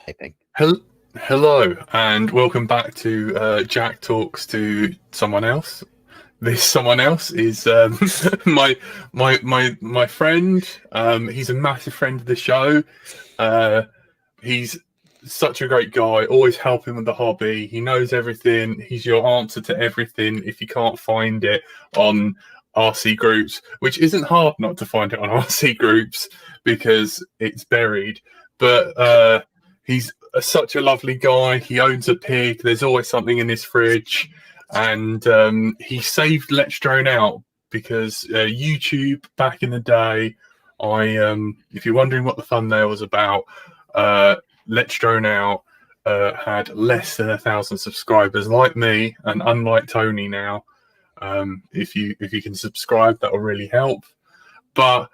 Typing. Hello, and welcome back to Jack Talks to Someone Else. This someone else is my friend. He's a massive friend of the show. He's such a great guy. Always helping with the hobby. He knows everything. He's your answer to everything. If you can't find it on RC groups, which isn't hard not to find it on RC groups because it's buried. But he's such a lovely guy. He owns a pig. There's always something in his fridge. And he saved Let's Drone Out because YouTube back in the day, if you're wondering what the thumbnail was about, Let's Drone Out had less than 1,000 subscribers, like me, and unlike Tony now. If you can subscribe, that'll really help. But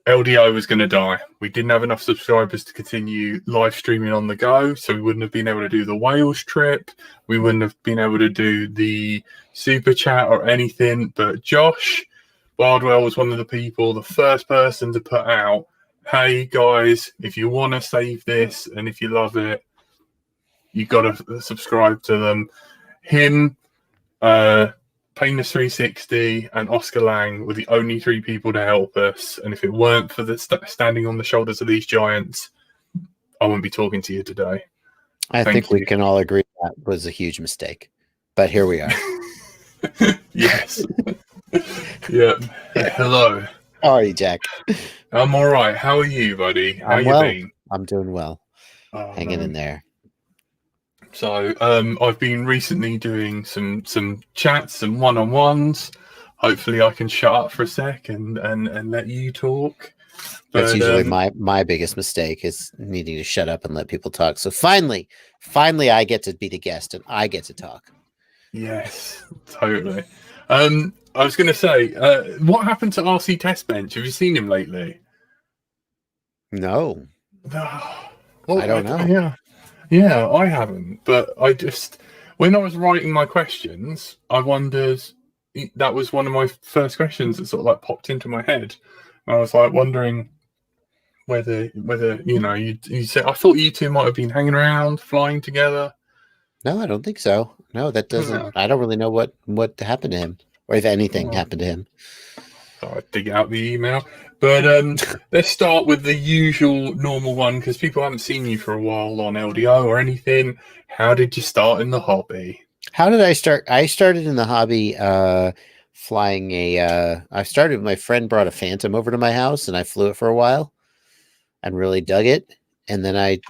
LDO was going to die. We didn't have enough subscribers to continue live streaming on the go, so we wouldn't have been able to do the Wales trip. We wouldn't have been able to do the super chat or anything. But Josh Bardwell was one of the first person to put out, hey guys, if you want to save this and if you love it, you got to subscribe to them. Him, Painless 360 and Oscar Lang were the only three people to help us. And if it weren't for the standing on the shoulders of these giants, I wouldn't be talking to you today. I think we can all agree that was a huge mistake. But here we are. Yes. Yeah. Hello. How are you, Jack? I'm all right. How are you, buddy? How you been? I'm doing well. Hanging in there. So I've been recently doing some chats, some one-on-ones. Hopefully I can shut up for a sec and let you talk. That's usually my biggest mistake, is needing to shut up and let people talk. So finally I get to be the guest and I get to talk. Yes, totally. I was going to say, what happened to RC Test Bench? Have you seen him lately? No. Well, I don't know. Yeah, I haven't. But I just, when I was writing my questions, I wondered, that was one of my first questions that sort of like popped into my head. I was like wondering whether you know, you said, I thought you two might have been hanging around, flying together. No, I don't think so. No, that doesn't. I don't really know what happened to him, or if anything happened to him. I'll dig out the email. But let's start with the usual normal one, because people haven't seen you for a while on LDO or anything. How did you start in the hobby? How did I start? I started in the hobby flying I started, my friend brought a Phantom over to my house and I flew it for a while and really dug it. And then I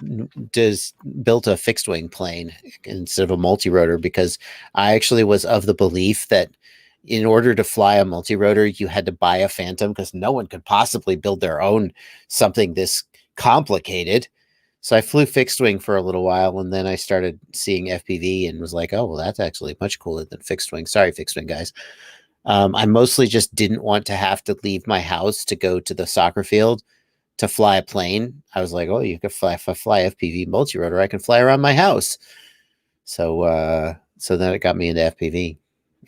just built a fixed wing plane instead of a multi-rotor, because I actually was of the belief that in order to fly a multi-rotor, you had to buy a Phantom, because no one could possibly build their own something this complicated. So I flew fixed wing for a little while, and then I started seeing FPV and was like, oh, well, that's actually much cooler than fixed wing. Sorry, fixed wing guys. I mostly just didn't want to have to leave my house to go to the soccer field to fly a plane. I was like, oh, you could fly, if I fly FPV multi-rotor, I can fly around my house. So then it got me into FPV.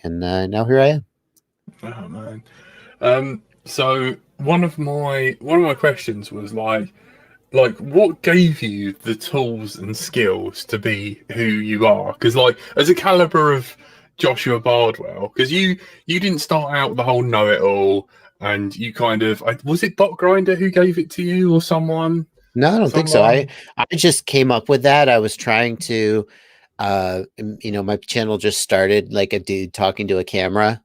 And now here I am. Oh man! So one of my questions was like, what gave you the tools and skills to be who you are? Because like, as a caliber of Joshua Bardwell, because you didn't start out the whole know-it-all, and you kind of, was it Bot Grinder who gave it to you or someone? No, I don't think so. I just came up with that. I was trying to. My channel just started like a dude talking to a camera.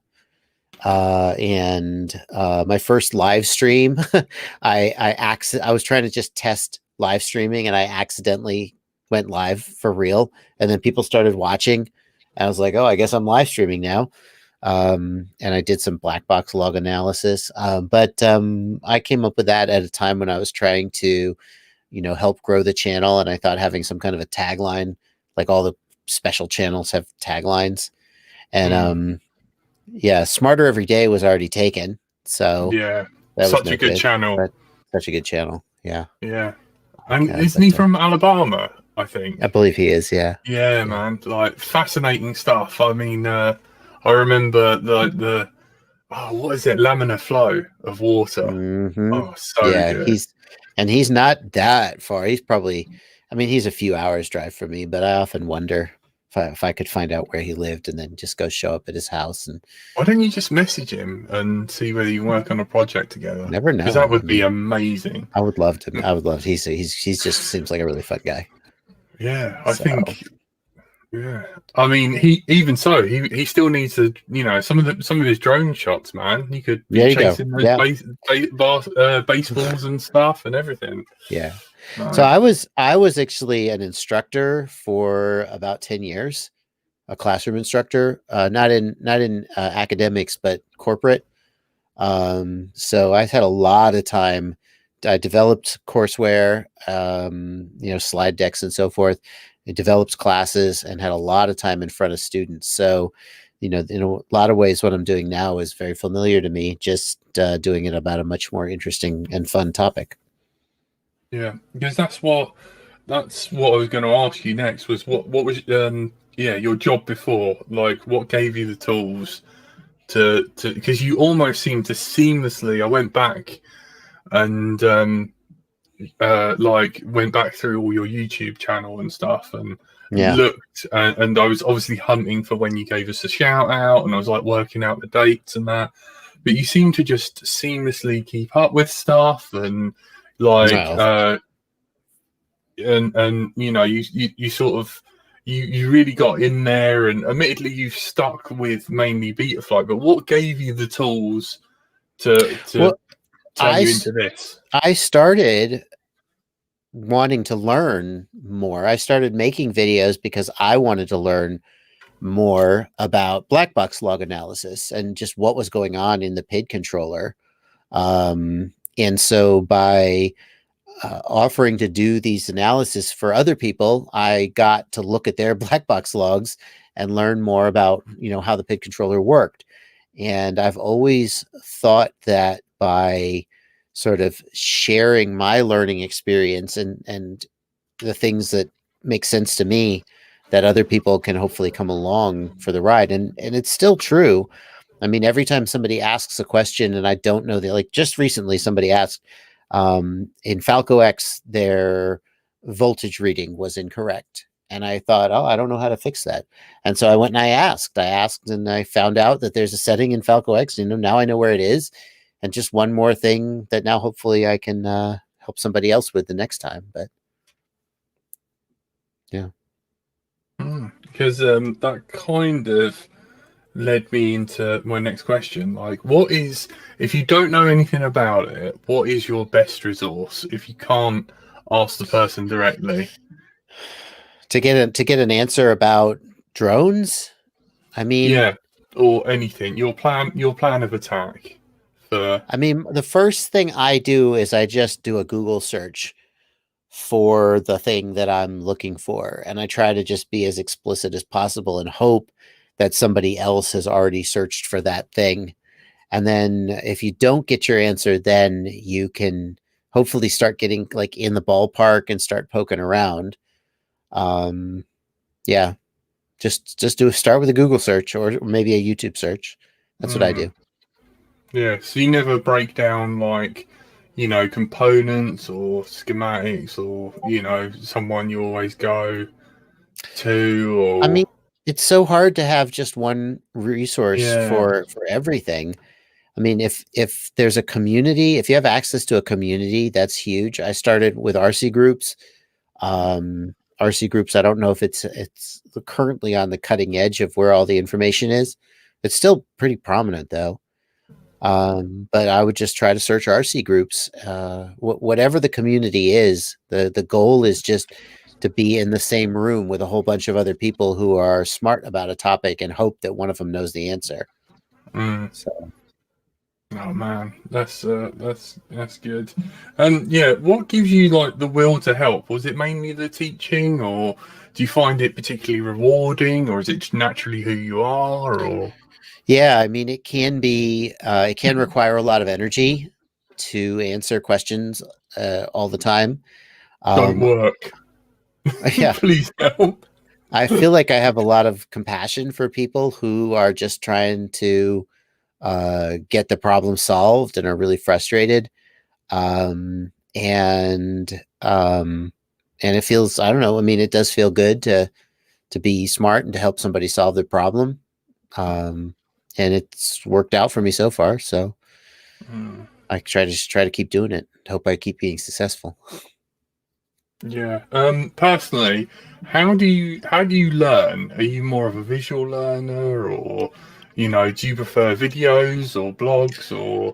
And my first live stream, I was trying to just test live streaming, and I accidentally went live for real. And then people started watching. And I was like, oh, I guess I'm live streaming now. And I did some black box log analysis. But I came up with that at a time when I was trying to, help grow the channel. And I thought having some kind of a tagline, like all the special channels have taglines, and Smarter Every Day was already taken. So yeah, such a good channel. Such a good channel. Yeah. And isn't he from Alabama? I think. I believe he is. Yeah. Yeah, man. Like, fascinating stuff. I mean, I remember the what is it? Laminar flow of water. Mm-hmm. Oh, so good. He's not that far. He's probably, I mean, he's a few hours drive from me, but I often wonder if I could find out where he lived and then just go show up at his house and Why don't you just message him and see whether you can work on a project together? never Because that know. I would be mean, amazing. I would love to. I would love. He's just seems like a really fun guy. Yeah, I So think. Yeah, I mean, he still needs to, some of his drone shots, man. He could be there you go. chasing those Yeah, baseballs and stuff and everything. yeah. So Right. I was actually an instructor for about 10 years, a classroom instructor, not in academics, but corporate. So I had a lot of time. I developed courseware, slide decks and so forth. It developed classes and had a lot of time in front of students. So, in a lot of ways, what I'm doing now is very familiar to me, just doing it about a much more interesting and fun topic. Yeah, because that's what I was going to ask you next was what was your job before, like what gave you the tools to because you almost seemed to seamlessly. I went back and like went back through all your YouTube channel and stuff and Yeah. looked and I was obviously hunting for when you gave us a shout out and I was like working out the dates and that, but you seem to just seamlessly keep up with stuff and like Well, and you sort of you really got in there and admittedly you've stuck with mainly Betaflight, but what gave you the tools to well, turn you into this? I started wanting to learn more. I started making videos because I wanted to learn more about black box log analysis and just what was going on in the PID controller. And so by offering to do these analysis for other people, I got to look at their black box logs and learn more about, how the PID controller worked. And I've always thought that by sort of sharing my learning experience and the things that make sense to me, that other people can hopefully come along for the ride. And it's still true. I mean, every time somebody asks a question and I don't know, like just recently somebody asked, in Falco X, their voltage reading was incorrect. And I thought, oh, I don't know how to fix that. And so I went and I asked, and I found out that there's a setting in Falco X. Now I know where it is. And just one more thing that now hopefully I can help somebody else with the next time. But yeah. Because that kind of led me into my next question. Like, what is, if you don't know anything about it, what is your best resource if you can't ask the person directly? To get an answer about drones, I mean, Yeah, or anything. Your plan of attack for. the first thing I do is I just do a Google search for the thing that I'm looking for. And I try to just be as explicit as possible and hope that somebody else has already searched for that thing. And then if you don't get your answer, then you can hopefully start getting like in the ballpark and start poking around. Yeah, just start with a Google search or maybe a YouTube search. That's what I Hmm. do. Yeah, so you never break down like, components or schematics or, someone you always go to I mean, or it's so hard to have just one resource yeah. for everything. I mean, if there's a community, if you have access to a community, that's huge. I started with RC groups. RC groups, I don't know if it's currently on the cutting edge of where all the information is. It's still pretty prominent though. But I would just try to search RC groups. Whatever the community is, the goal is just to be in the same room with a whole bunch of other people who are smart about a topic and hope that one of them knows the answer. Mm. So Oh man, that's good. And yeah, what gives you like the will to help? Was it mainly the teaching, or do you find it particularly rewarding, or is it just naturally who you are? Or yeah, I mean, it can require a lot of energy to answer questions all the time. don't Um, work? yeah, Please help. I feel like I have a lot of compassion for people who are just trying to get the problem solved and are really frustrated. And and it feels, I don't know, I mean, it does feel good to be smart and to help somebody solve their problem. And it's worked out for me so far. So I try to keep doing it. Hope I keep being successful. Yeah. Personally, how do you learn? Are you more of a visual learner, or do you prefer videos or blogs, or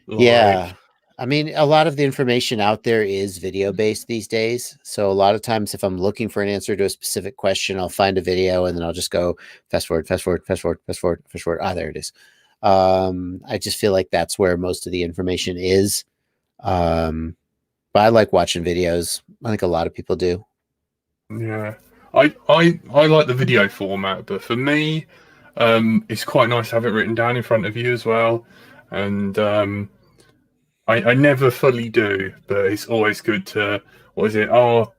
like? Yeah. I mean, a lot of the information out there is video based these days. So a lot of times if I'm looking for an answer to a specific question, I'll find a video and then I'll just go fast forward, fast forward, fast forward, fast forward, fast forward. Ah, there it is. I just feel like that's where most of the information is. But I like watching videos. I think a lot of people do. Yeah, I like the video format, but for me, it's quite nice to have it written down in front of you as well. And I never fully do, but it's always good to, what is it? Oh,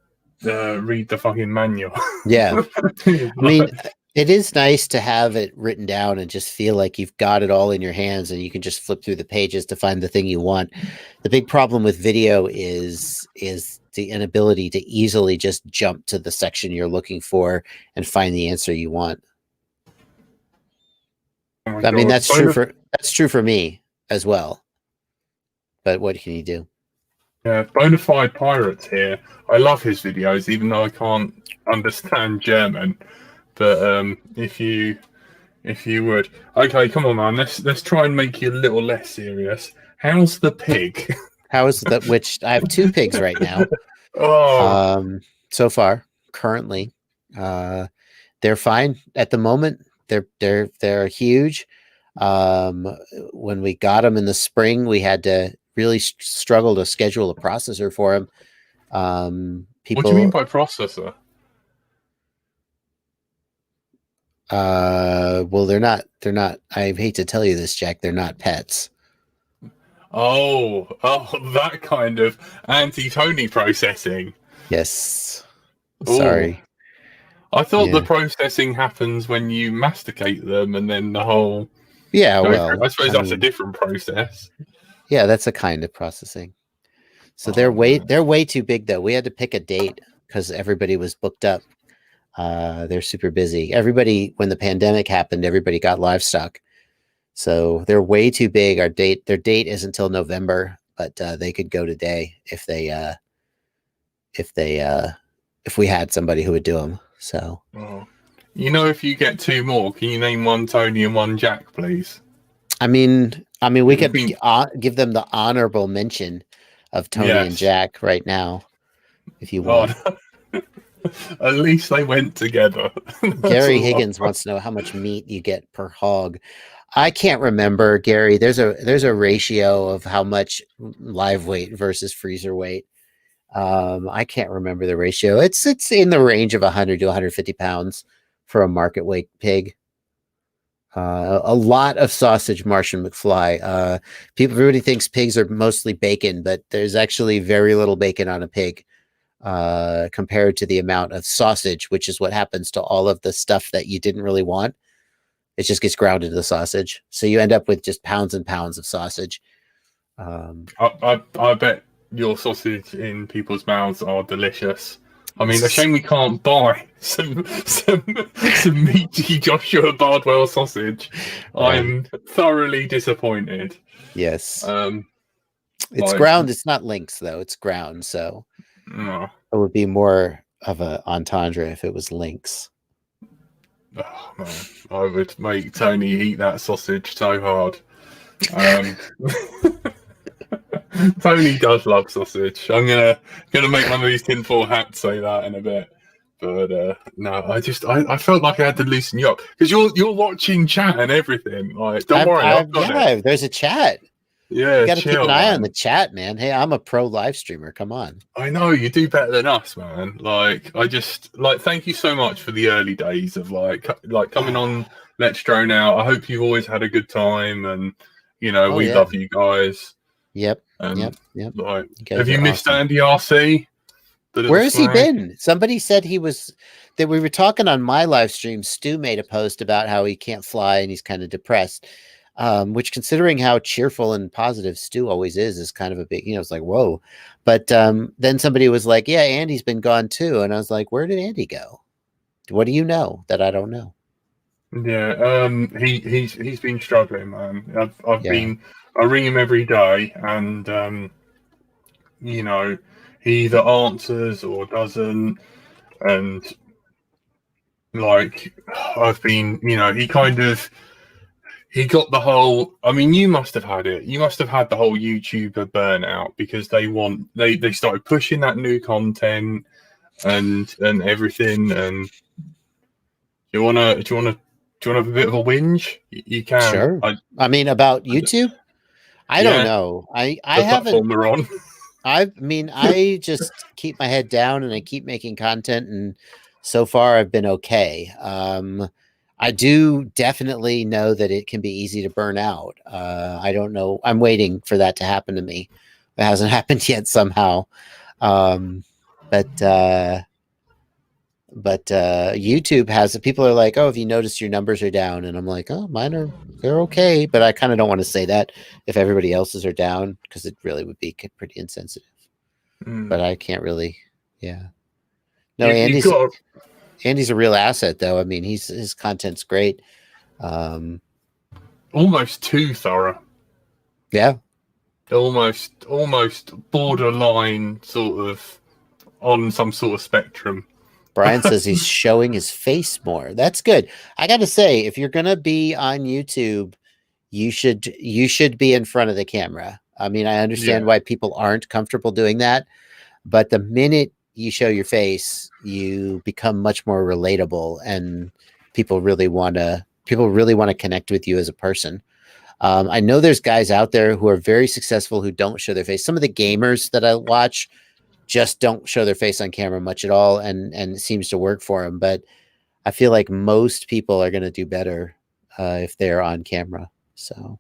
read the fucking manual. Yeah. I mean, it is nice to have it written down and just feel like you've got it all in your hands and you can just flip through the pages to find the thing you want. The big problem with video is the inability to easily just jump to the section you're looking for and find the answer you want. Oh my I mean, God. that's true for me as well. But what can you do? Yeah, Bonafide Pirates here. I love his videos, even though I can't understand German. But if you would, okay, come on, man. Let's try and make you a little less serious. How's the pig? How is that? Which I have two pigs right now. Oh, So far, currently, they're fine at the moment. They're huge. When we got them in the spring, we had to really struggle to schedule a processor for them. what do you mean People, by processor? well, they're not. I hate to tell you this, Jack. They're not pets. Oh, that kind of anti-Tony processing. Yes. Oh, Sorry. I thought the Yeah. processing happens when you masticate them and then the whole Yeah. go through. Well, I suppose I that's a mean, different process. yeah, that's a kind of processing. So Oh man. they're way too big though. We had to pick a date because everybody was booked up. They're super busy. Everybody, when the pandemic happened, everybody got livestock. So they're way too big. Their date is until November, but they could go today if they if we had somebody who would do them. So Oh. If you get two more, can you name one Tony and one Jack, please? we I could mean, give them the honorable mention of Tony and yes. Jack right now, if you Oh, want. at least they went together. That's Gary all. Higgins wants to know how much meat you get per hog. I can't remember, Gary. There's a ratio of how much live weight versus freezer weight. I can't remember the ratio. It's in the range of 100 to 150 pounds for a market weight pig. A lot of sausage, Martian McFly. Everybody thinks pigs are mostly bacon, but there's actually very little bacon on a pig compared to the amount of sausage, which is what happens to all of the stuff that you didn't really want. It just gets ground into the sausage. So you end up with just pounds and pounds of sausage. I bet your sausage in people's mouths are delicious. I mean, a shame we can't buy some meaty Joshua Bardwell sausage. Right. I'm thoroughly disappointed. Yes. Um, It's like, ground. It's not links though. It's ground. So oh, it would be more of a entendre if it was links. oh, man, I would make Tony eat that sausage so hard. Um, Tony does love sausage. I'm gonna make one of these tinfoil hats say that in a bit. But no, I felt like I had to loosen you up because you're watching chat and everything. Like, don't worry, I've got it. Yeah, there's a chat. Yeah, You got to keep an chill, eye on man. the chat, man. Hey, I'm a pro live streamer. Come on. I know you do better than us, man. Like, I just like thank you so much for the early days of like coming on Let's Drone Out. I hope you've always had a good time, and Oh we yeah. love you guys. Yep. And Yep. like, You guys have you are missed awesome. Andy RC? Where has he been? Somebody said that we were talking on my live stream. Stu made a post about how he can't fly and he's kind of depressed. which, considering how cheerful and positive Stu always is kind of a big, it's like, whoa. But then somebody was like, yeah, Andy's been gone too. And I was like, where did Andy go? What do you know that I don't know? Yeah, he's been struggling, man. Yeah, I ring him every day, and he either answers or doesn't, and like I've been, he got the whole. I mean, you must have had it. You must have had the whole YouTuber burnout because they started pushing that new content and everything. And do you wanna have a bit of a whinge? You can. sure. I mean, about YouTube, I don't Yeah, know. I the haven't. platform they're on. I just keep my head down and I keep making content, and so far I've been okay. I do definitely know that it can be easy to burn out. I don't know. I'm waiting for that to happen to me. It hasn't happened yet somehow. Um, but YouTube has people are like, oh, have you noticed your numbers are down? And I'm like, oh, they're okay. But I kind of don't want to say that if everybody else's are down, because it really would be pretty insensitive. But I can't really, yeah. No, You've got Andy's a real asset, though. I mean, his content's great. almost too thorough. Yeah, Almost borderline sort of on some sort of spectrum. Brian says he's showing his face more. That's good. I got to say, if you're gonna be on YouTube, you should be in front of the camera. I mean, I understand why people aren't comfortable doing that, but the minute you show your face, you become much more relatable, and people really want to connect with you as a person. I know there's guys out there who are very successful who don't show their face. Some of the gamers that I watch just don't show their face on camera much at all, and it seems to work for them. But I feel like most people are going to do better if they're on camera. So,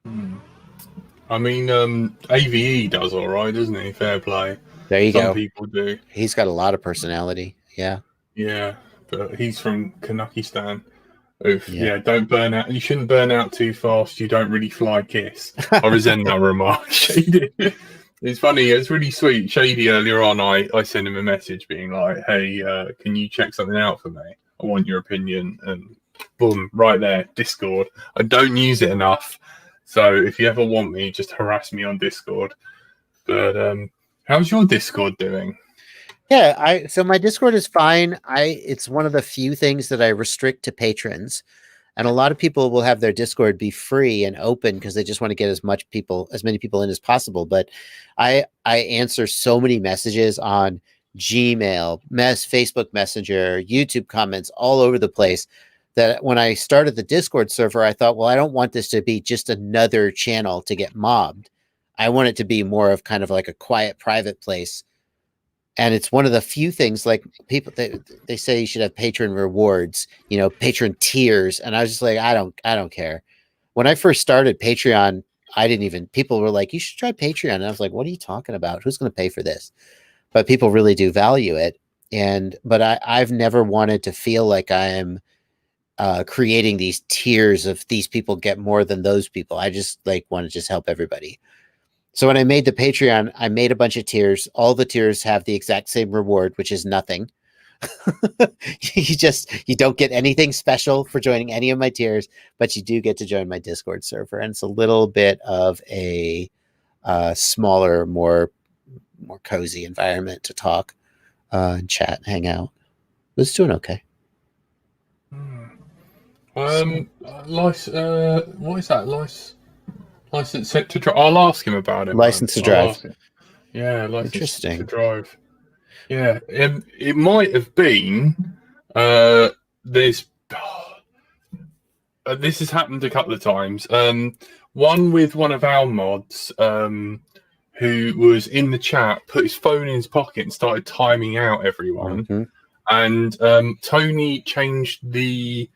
I mean, AVE does all right, doesn't he? Fair play. there you go. Some people do. He's got a lot of personality. Yeah. Yeah, but he's from Kanakistan. Oof. Yeah. Yeah, don't burn out. You shouldn't burn out too fast. You don't really fly kiss. I resent that remark. Shady. It's funny. It's really sweet. Shady earlier on, I sent him a message being like, "Hey, can you check something out for me? I want your opinion." And boom, right there, Discord. I don't use it enough, so if you ever want me, just harass me on Discord. But how's your Discord doing? Yeah, so my Discord is fine. It's one of the few things that I restrict to patrons. And a lot of people will have their Discord be free and open because they just want to get as many people in as possible. But I answer so many messages on Gmail, Facebook Messenger, YouTube comments all over the place that when I started the Discord server, I thought, well, I don't want this to be just another channel to get mobbed. I want it to be more of kind of like a quiet, private place. And it's one of the few things, like, people, they say you should have patron rewards, patron tiers. And I was just like, I don't care. When I first started Patreon, people were like, you should try Patreon. And I was like, what are you talking about? Who's going to pay for this? But people really do value it. But I've never wanted to feel like I am creating these tiers of these people get more than those people. I just want to just help everybody. So when I made the Patreon, I made a bunch of tiers. All the tiers have the exact same reward, which is nothing. You don't get anything special for joining any of my tiers, but you do get to join my Discord server. And it's a little bit of a smaller, more cozy environment to talk and chat and hang out. It's doing okay. What is that? License set to drive. I'll ask him about it. License to drive. Yeah, license Interesting. to drive. Yeah, it might have been. This has happened a couple of times. One with one of our mods, who was in the chat, put his phone in his pocket and started timing out everyone. Mm-hmm. And Tony changed the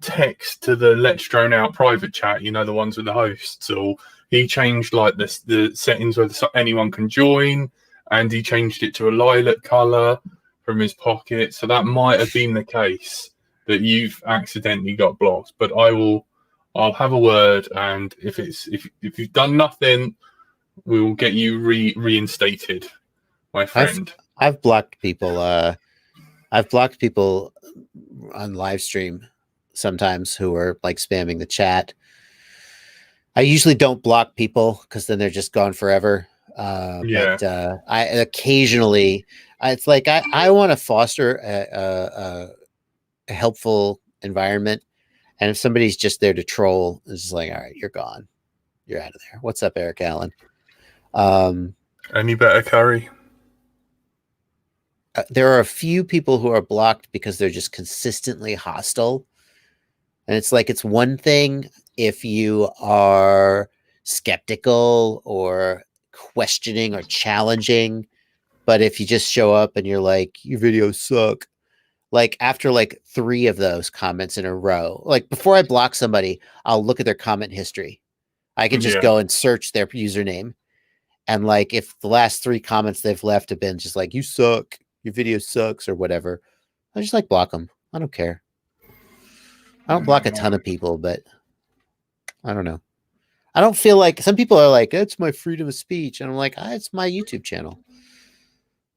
text to the Let's Drone Out private chat, the ones with the hosts. Or he changed the settings where anyone can join, and he changed it to a lilac color from his pocket. So that might have been the case that you've accidentally got blocked. But I will I'll have a word, and if you've done nothing, we will get you reinstated, my friend. I've blocked people. I've blocked people on live stream sometimes who are like spamming the chat. I usually don't block people because then they're just gone forever. Yeah. But I occasionally, it's like I want to foster a helpful environment, and if somebody's just there to troll, it's just like, all right, you're gone, you're out of there. What's up, Eric Allen? Any better, Curry? There are a few people who are blocked because they're just consistently hostile. And it's like, it's one thing if you are skeptical or questioning or challenging, but if you just show up and you're like, your videos suck, like after like 3 of those comments in a row, like before I block somebody, I'll look at their comment history. I can just go and search their username. And like, if the last 3 comments they've left have been just like, you suck, your video sucks or whatever, I just like block them. I don't care. I don't block a ton of people, but I don't know. I don't feel like, some people are like, it's my freedom of speech. And I'm like, it's my YouTube channel.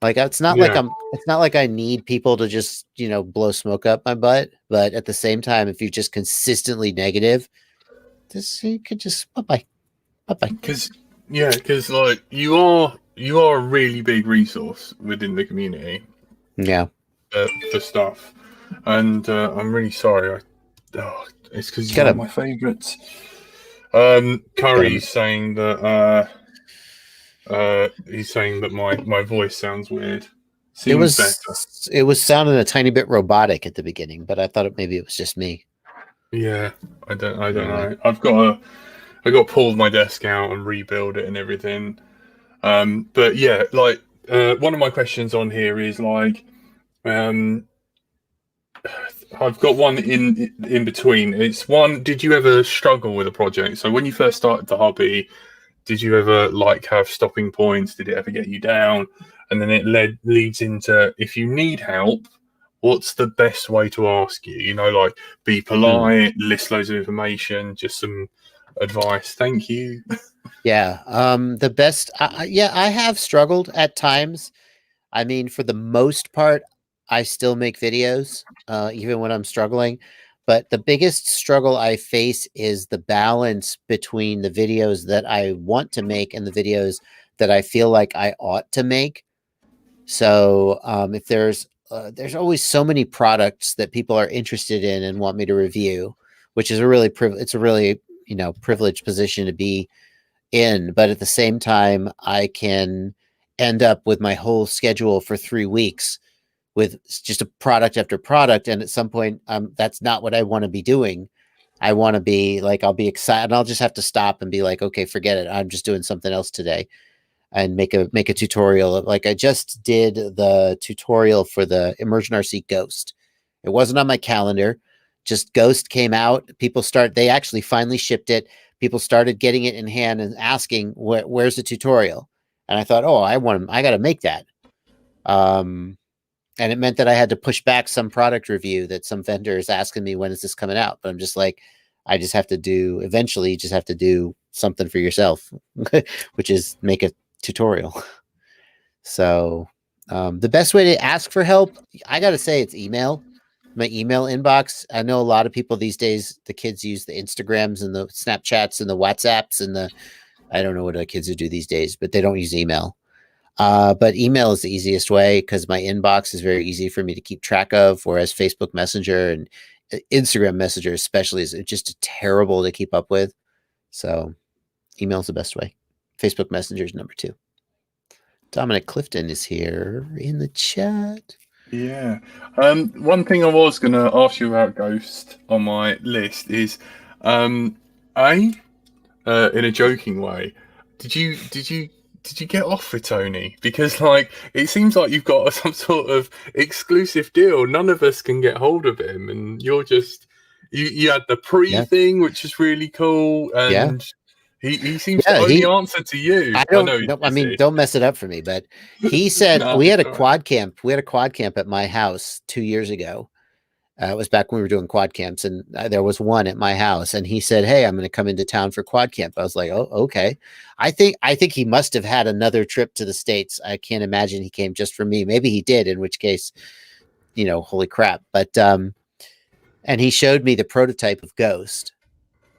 Like, it's not like it's not like I need people to just, blow smoke up my butt. But at the same time, if you're just consistently negative, you could just, bye-bye. Because like you are a really big resource within the community. Yeah. For stuff. And I'm really sorry. It's because you're one of my favorites. Curry's saying that he's saying that my voice sounds weird. It was sounding a tiny bit robotic at the beginning, but I thought maybe it was just me. Yeah, I don't know. I got to pull my desk out and rebuild it and everything. But yeah, like one of my questions on here is like, I've got one in between. It's one, did you ever struggle with a project? So when you first started the hobby, did you ever like have stopping points? Did it ever get you down? And then it leads into, if you need help, what's the best way to ask you? Like be polite, list loads of information, just some advice. Thank you. Yeah. The best. I have struggled at times. I mean, for the most part, I still make videos, even when I'm struggling. But the biggest struggle I face is the balance between the videos that I want to make and the videos that I feel like I ought to make. So if there's always so many products that people are interested in and want me to review, which is a really privileged position to be in. But at the same time, I can end up with my whole schedule for 3 weeks with just a product after product. And at some point, that's not what I want to be doing. I want to be like, I'll be excited and I'll just have to stop and be like, okay, forget it. I'm just doing something else today and make a tutorial. Like I just did the tutorial for the Immersion RC Ghost. It wasn't on my calendar. Just Ghost came out. They actually finally shipped it. People started getting it in hand and asking, where's the tutorial? And I thought, I got to make that. And it meant that I had to push back some product review that some vendor is asking me, when is this coming out? But I'm just like, eventually you just have to do something for yourself, which is make a tutorial. So the best way to ask for help, I got to say, it's email. My email inbox. I know a lot of people these days, the kids use the Instagrams and the Snapchats and the WhatsApps and I don't know what the kids do these days, but they don't use email. But email is the easiest way because my inbox is very easy for me to keep track of, whereas Facebook Messenger and Instagram Messenger especially is just terrible to keep up with. So email is the best way. Facebook Messenger is number 2. Dominic Clifton is here in the chat. Yeah. One thing I was going to ask you about Ghost on my list is, in a joking way, did you get off with Tony? Because like it seems like you've got some sort of exclusive deal. None of us can get hold of him, and you're just you had the thing, which is really cool, and he seems to only answer to you. Don't mess it up for me. But he said we had a quad camp. We had a quad camp at my house 2 years ago, It was back when we were doing quad camps, and there was one at my house, and he said, "Hey, I'm going to come into town for quad camp." I was like, "Oh, okay." I think he must have had another trip to the States. I can't imagine he came just for me. Maybe he did, in which case, holy crap. But and he showed me the prototype of Ghost,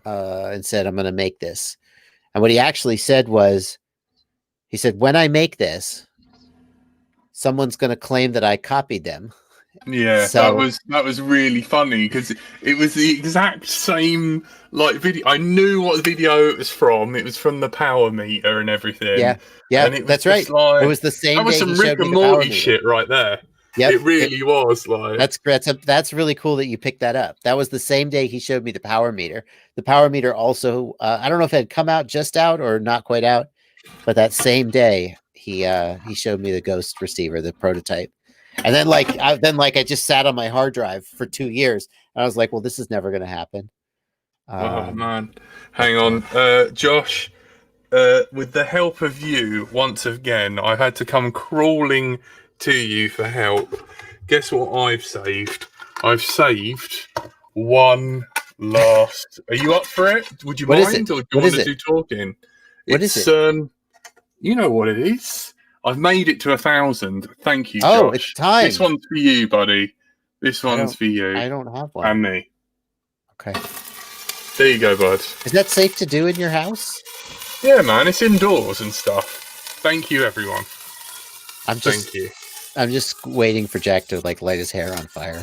and said, "I'm going to make this." And what he actually said was, he said, "When I make this, someone's going to claim that I copied them." Yeah, So that was really funny because it was the exact same like video. I knew what video it was from. It was from the power meter and everything, yeah, and it was that's just right. It like was the that same was day he some Rick showed me and the power Morty meter. shit right there. Yep, It really was like that's really cool that you picked that up. That was the same day he showed me the power meter. The power meter also, I don't know if it had come out just out or not quite out, but that same day he showed me the Ghost receiver, the prototype. And then I just sat on my hard drive for 2 years. And I was like, well, this is never going to happen. oh man, But hang on, Josh. With the help of you, once again, I had to come crawling to you for help. Guess what I've saved? I've saved one last. Are you up for it? Would you what is it? mind, or do you What want is to it? do talking? What is It's it? you know what it is. I've made it to 1,000. Thank you, Oh, it's Josh. This time. one's for you, buddy. This one's for you I don't have one. and me. Okay. There you go, bud. Is that safe to do in your house? Yeah, man, it's indoors and stuff. Thank you, everyone. Thank you. I'm just waiting for Jack to light his hair on fire.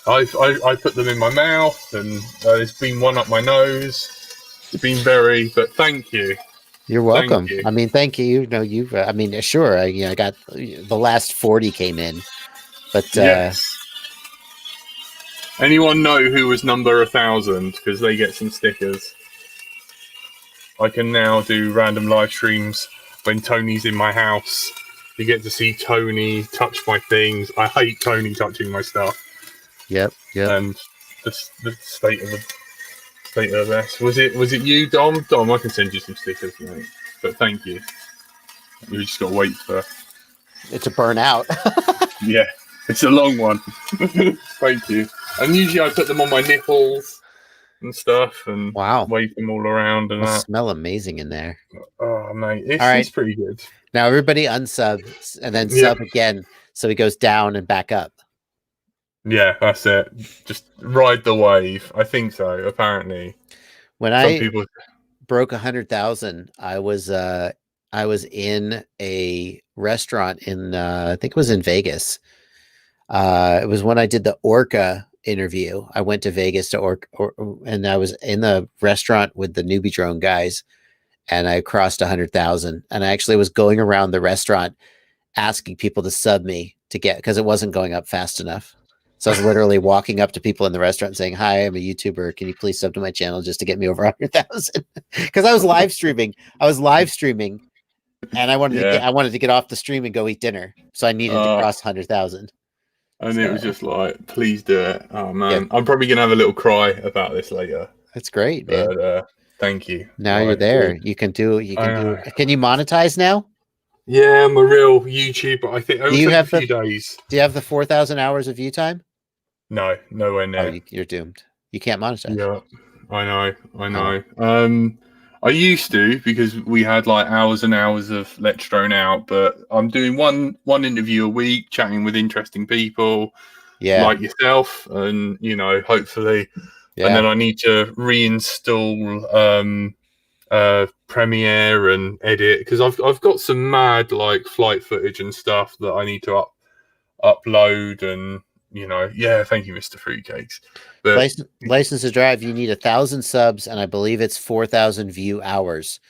I put them in my mouth, and there's been one up my nose. It's been but thank you. You're welcome. Thank you. I mean, thank you. Sure. I got the last 40 came in, but Yes. Anyone know who was number 1,000? Because they get some stickers. I can now do random live streams when Tony's in my house. You get to see Tony touch my things. I hate Tony touching my stuff. Yep. And the state of this. Was it you, Dom? Dom, I can send you some stickers, mate. But thank you. We just got to wait for it to burn out. Yeah, it's a long one. Thank you. And usually I put them on my nipples and stuff, and Wow. wave them all around and that. Smell amazing in there. Oh mate, it's pretty good. Now everybody unsub and then sub again, so he goes down and back up. Yeah, that's it. Just ride the wave. I think so. Apparently, when I broke 100,000, I was in a restaurant in I think it was in Vegas. It was when I did the Orca interview. I went to Vegas to Orca, and I was in the restaurant with the Newbie Drone guys, and I crossed 100,000. And I actually was going around the restaurant asking people to sub me because it wasn't going up fast enough. So I was literally walking up to people in the restaurant saying, "Hi, I'm a YouTuber. Can you please sub to my channel just to get me over 100,000?" Because I was live streaming. And I wanted to get off the stream and go eat dinner. So I needed to cross 100,000. And it was just like, please do it. Oh man, I'm probably gonna have a little cry about this later. That's great, man. But thank you. Now you're there. You can do. Can you monetize now? Yeah, I'm a real YouTuber. I think it'll take a few days. Do you have the 4,000 hours of view time? No, nowhere near. Oh, you're doomed. You can't monetize. Yeah, I know. I used to, because we had like hours and hours of Let's Drone Out, but I'm doing one interview a week, chatting with interesting people, like yourself, and hopefully, and then I need to reinstall Premiere and edit, because I've got some mad like flight footage and stuff that I need to upload, and thank you, Mr. Fruitcakes. But license to drive, you need 1,000 subs, and I believe it's 4,000 view hours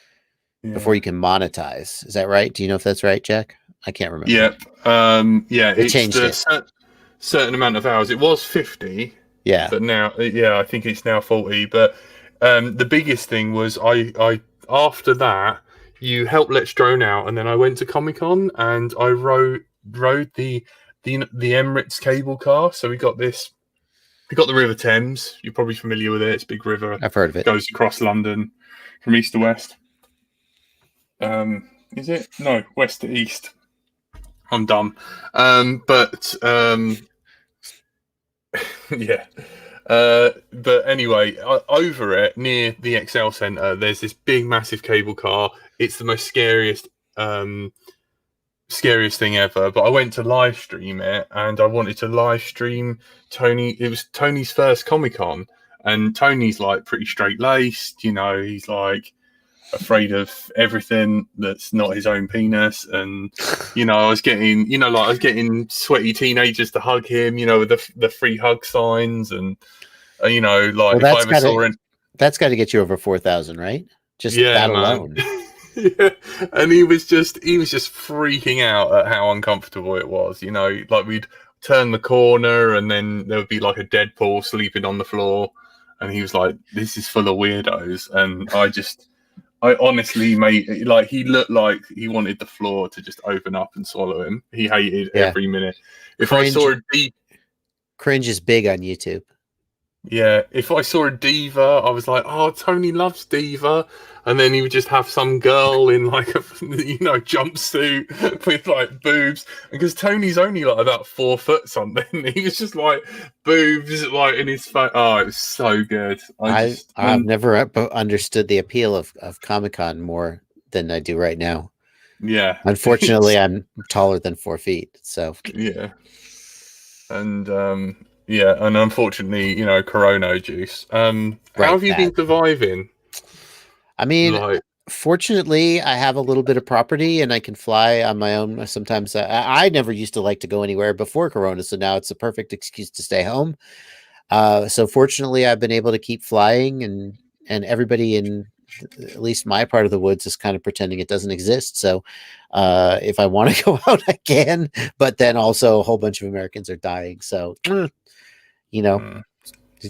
before you can monetize. Is that right? Do you know if that's right, Jack? I can't remember. It changed it. Certain amount of hours. It was 50. Yeah, but now, I think it's now 40. But the biggest thing was I after that, you helped Let's Drone Out, and then I went to Comic-Con and I rode the Emirates cable car. So we got the River Thames. You're probably familiar with it. It's a big river. I've heard of it. Goes across London from east to west. Is it? No, west to east. I'm dumb. Yeah. But anyway, over it near the Excel Centre, there's this big, massive cable car. It's the most scariest thing ever. But I went to live stream it, and I wanted to live stream Tony. It was Tony's first Comic Con, and Tony's like pretty straight laced. He's like afraid of everything that's not his own penis, and I was getting sweaty teenagers to hug him, with the free hug signs, and like if I ever saw him, that's got to get you over 4,000, right? Just yeah, that man. alone. Yeah, and he was just freaking out at how uncomfortable it was. Like we'd turn the corner, and then there would be like a Deadpool sleeping on the floor, and he was like, "This is full of weirdos," and I honestly, mate, like he looked like he wanted the floor to just open up and swallow him. He hated every minute. If I saw a cringe is big on YouTube. Yeah, if I saw a diva, I was like, "Oh, Tony loves diva," and then he would just have some girl in like a jumpsuit with like boobs, because Tony's only like about 4 foot something. He was just like boobs like in his face. Oh, it was so good. I've never understood the appeal of Comic-Con more than I do right now. Yeah, unfortunately, I'm taller than 4 feet, so yeah, and yeah, and unfortunately, Corona juice. How have you been surviving? I mean, fortunately, I have a little bit of property and I can fly on my own. Sometimes I never used to like to go anywhere before Corona, so now it's a perfect excuse to stay home. So fortunately, I've been able to keep flying, and everybody in at least my part of the woods is kind of pretending it doesn't exist. So if I want to go out, I can, but then also a whole bunch of Americans are dying. So do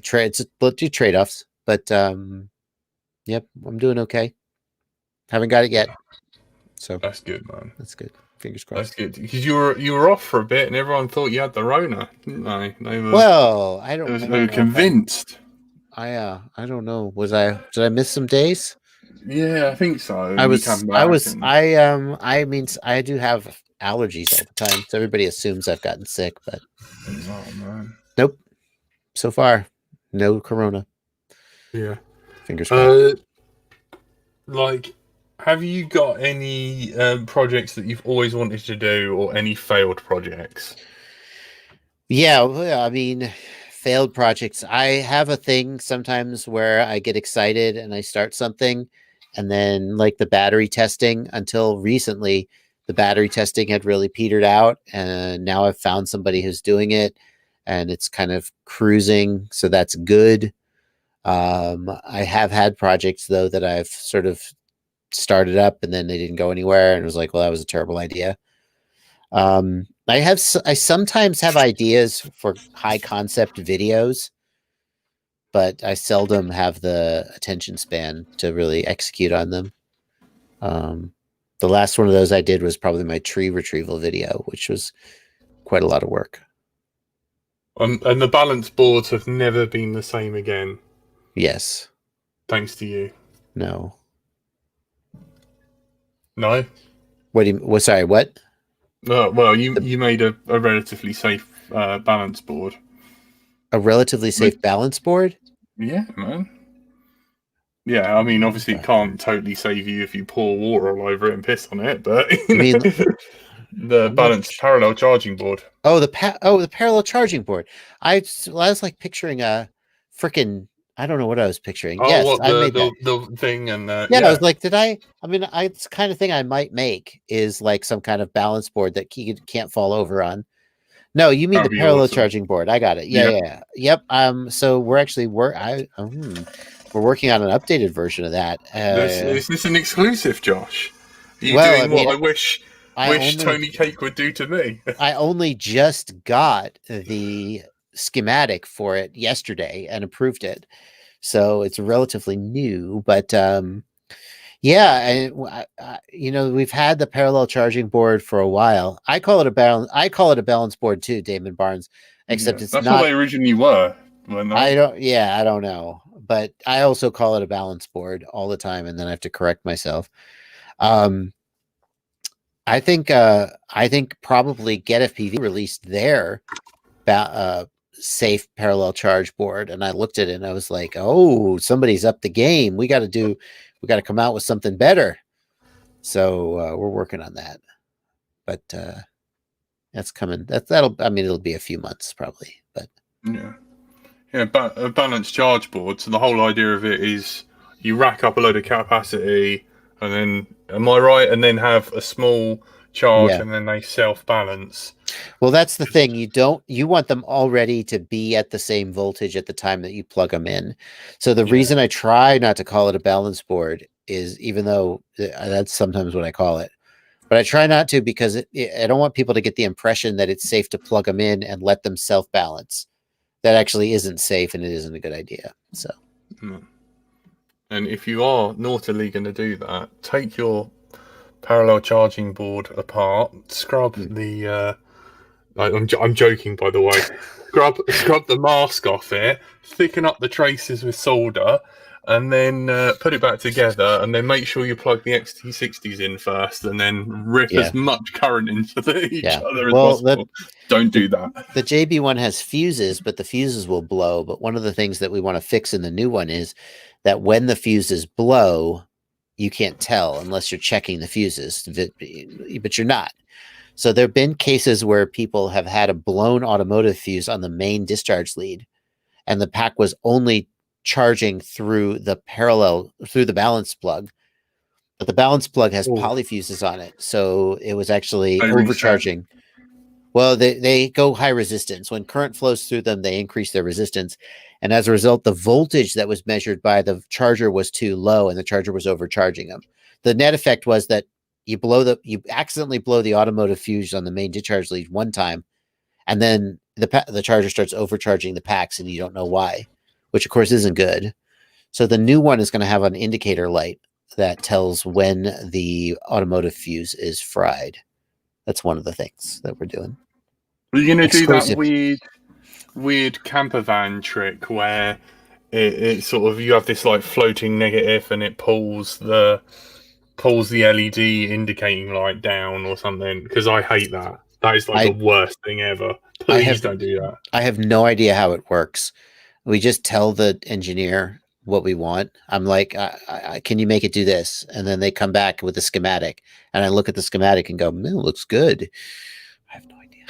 trade-offs, but yep, I'm doing okay. Haven't got it yet, so that's good, man. That's good. Fingers crossed. That's good, because you were off for a bit, and everyone thought you had the Rona, didn't they? Well, I don't. They were convinced. I don't know. Did I miss some days? Yeah, I think so. I mean, I do have allergies all the time, so everybody assumes I've gotten sick, but oh man, nope. So far, no Corona. Yeah, fingers crossed. Like, have you got any projects that you've always wanted to do, or any failed projects? Yeah, I mean, failed projects. I have a thing sometimes where I get excited and I start something, and then like the battery testing, until recently, the battery testing had really petered out, and now I've found somebody who's doing it, and it's kind of cruising, so that's good. I have had projects though that I've sort of started up and then they didn't go anywhere, and it was like, well, that was a terrible idea. I sometimes have ideas for high concept videos, but I seldom have the attention span to really execute on them. The last one of those I did was probably my tree retrieval video, which was quite a lot of work. And the balance boards have never been the same again. Yes. Thanks to you. No. No? Sorry, what? Well, you made a relatively safe balance board. A relatively safe balance board? Yeah, man. Yeah, I mean, obviously, it can't totally save you if you pour water all over it and piss on it, but you mean the balanced parallel charging board. Oh, the parallel charging board. I was like picturing a freaking, I don't know what I was picturing. Oh, yes, what, I made that. The thing, and yeah, I was like, I mean, it's the kind of thing I might make, is like some kind of balance board that you can't fall over on. No, you mean the parallel charging board. I got it. Yeah. Yep. So we're actually we're working on an updated version of that. Is this an exclusive, Josh? Are you doing what I wish Tony Cake would do to me? I only just got the schematic for it yesterday and approved it, so it's relatively new. But yeah, and we've had the parallel charging board for a while. I call it a balance board too, Damon Barnes. Except it's that's not what they originally were. I don't know, but I also call it a balance board all the time, and then I have to correct myself. I think probably Get FPV released their safe parallel charge board, and I looked at it and I was like, oh, somebody's up the game. We got to come out with something better. So we're working on that, but that's coming. I mean, it'll be a few months probably, but yeah, but a balanced charge board. So the whole idea of it is you rack up a load of capacity, and then am I right? And then have a small charge, yeah. and then they self balance. Well, that's the thing. You want them already to be at the same voltage at the time that you plug them in. So the reason I try not to call it a balance board is, even though that's sometimes what I call it, but I try not to, because I don't want people to get the impression that it's safe to plug them in and let them self balance. That actually isn't safe, and it isn't a good idea. So, and if you are naughtily going to do that, take your parallel charging board apart, scrub the. I'm joking, by the way. Scrub the mask off it, thicken up the traces with solder, and then put it back together, and then make sure you plug the XT60s in first, and then rip as much current into each other as possible. Don't do that. The JB one has fuses, but the fuses will blow. But one of the things that we want to fix in the new one is that when the fuses blow, you can't tell unless you're checking the fuses, but you're not. So there have been cases where people have had a blown automotive fuse on the main discharge lead, and the pack was only charging through the balance plug, but the balance plug has polyfuses on it, so it was actually overcharging. Well, they go high resistance. When current flows through them, they increase their resistance, and as a result, the voltage that was measured by the charger was too low, and the charger was overcharging them. The net effect was that you accidentally blow the automotive fuse on the main discharge lead one time, and then the charger starts overcharging the packs, and you don't know why, which of course isn't good. So the new one is going to have an indicator light that tells when the automotive fuse is fried. That's one of the things that we're doing. Are you going to do that weird camper van trick where it sort of, you have this like floating negative and it pulls the LED indicating light down or something? Because I hate that. That is like the worst thing ever. Please don't do that. I have no idea how it works. We just tell the engineer what we want. I'm like, can you make it do this? And then they come back with a schematic, and I look at the schematic and go, it looks good. I have no idea.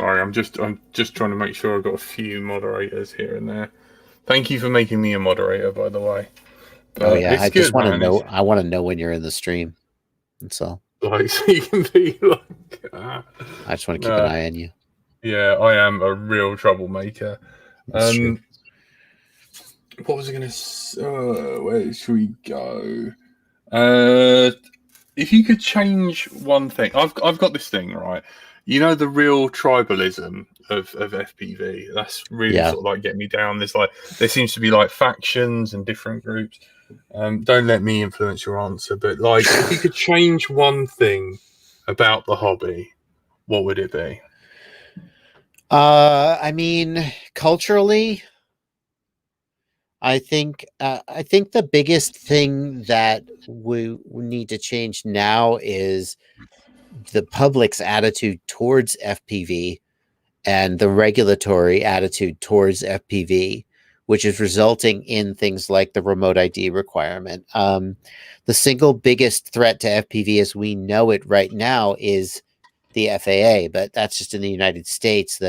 Sorry, I'm just trying to make sure I've got a few moderators here and there. Thank you for making me a moderator, by the way. I just want to know. I want to know when you're in the stream. That's all. Like, so you can be like. I just want to keep an eye on you. Yeah, I am a real troublemaker. What was I going to say? Where should we go? If you could change one thing, I've got this thing, right? You know, the real tribalism of FPV. That's really sort of like getting me down. There seems to be like factions and different groups. Don't let me influence your answer, but like, if you could change one thing about the hobby, what would it be? I mean, culturally, I think the biggest thing that we need to change now is the public's attitude towards FPV and the regulatory attitude towards FPV, which is resulting in things like the remote ID requirement. The single biggest threat to FPV as we know it right now is the FAA, but that's just in the United States.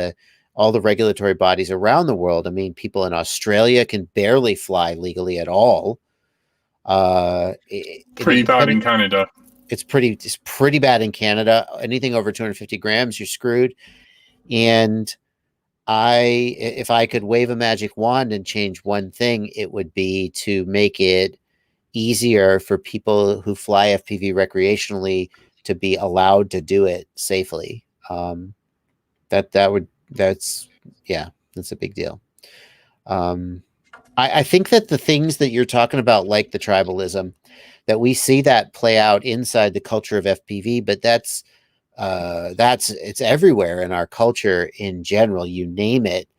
All the regulatory bodies around the world, I mean, people in Australia can barely fly legally at all. Pretty bad in Canada. It's pretty bad in Canada. Anything over 250 grams, you're screwed. And if I could wave a magic wand and change one thing, it would be to make it easier for people who fly FPV recreationally to be allowed to do it safely. That's a big deal. I think that the things that you're talking about, like the tribalism, that we see that play out inside the culture of FPV, but it's everywhere in our culture in general. You name it,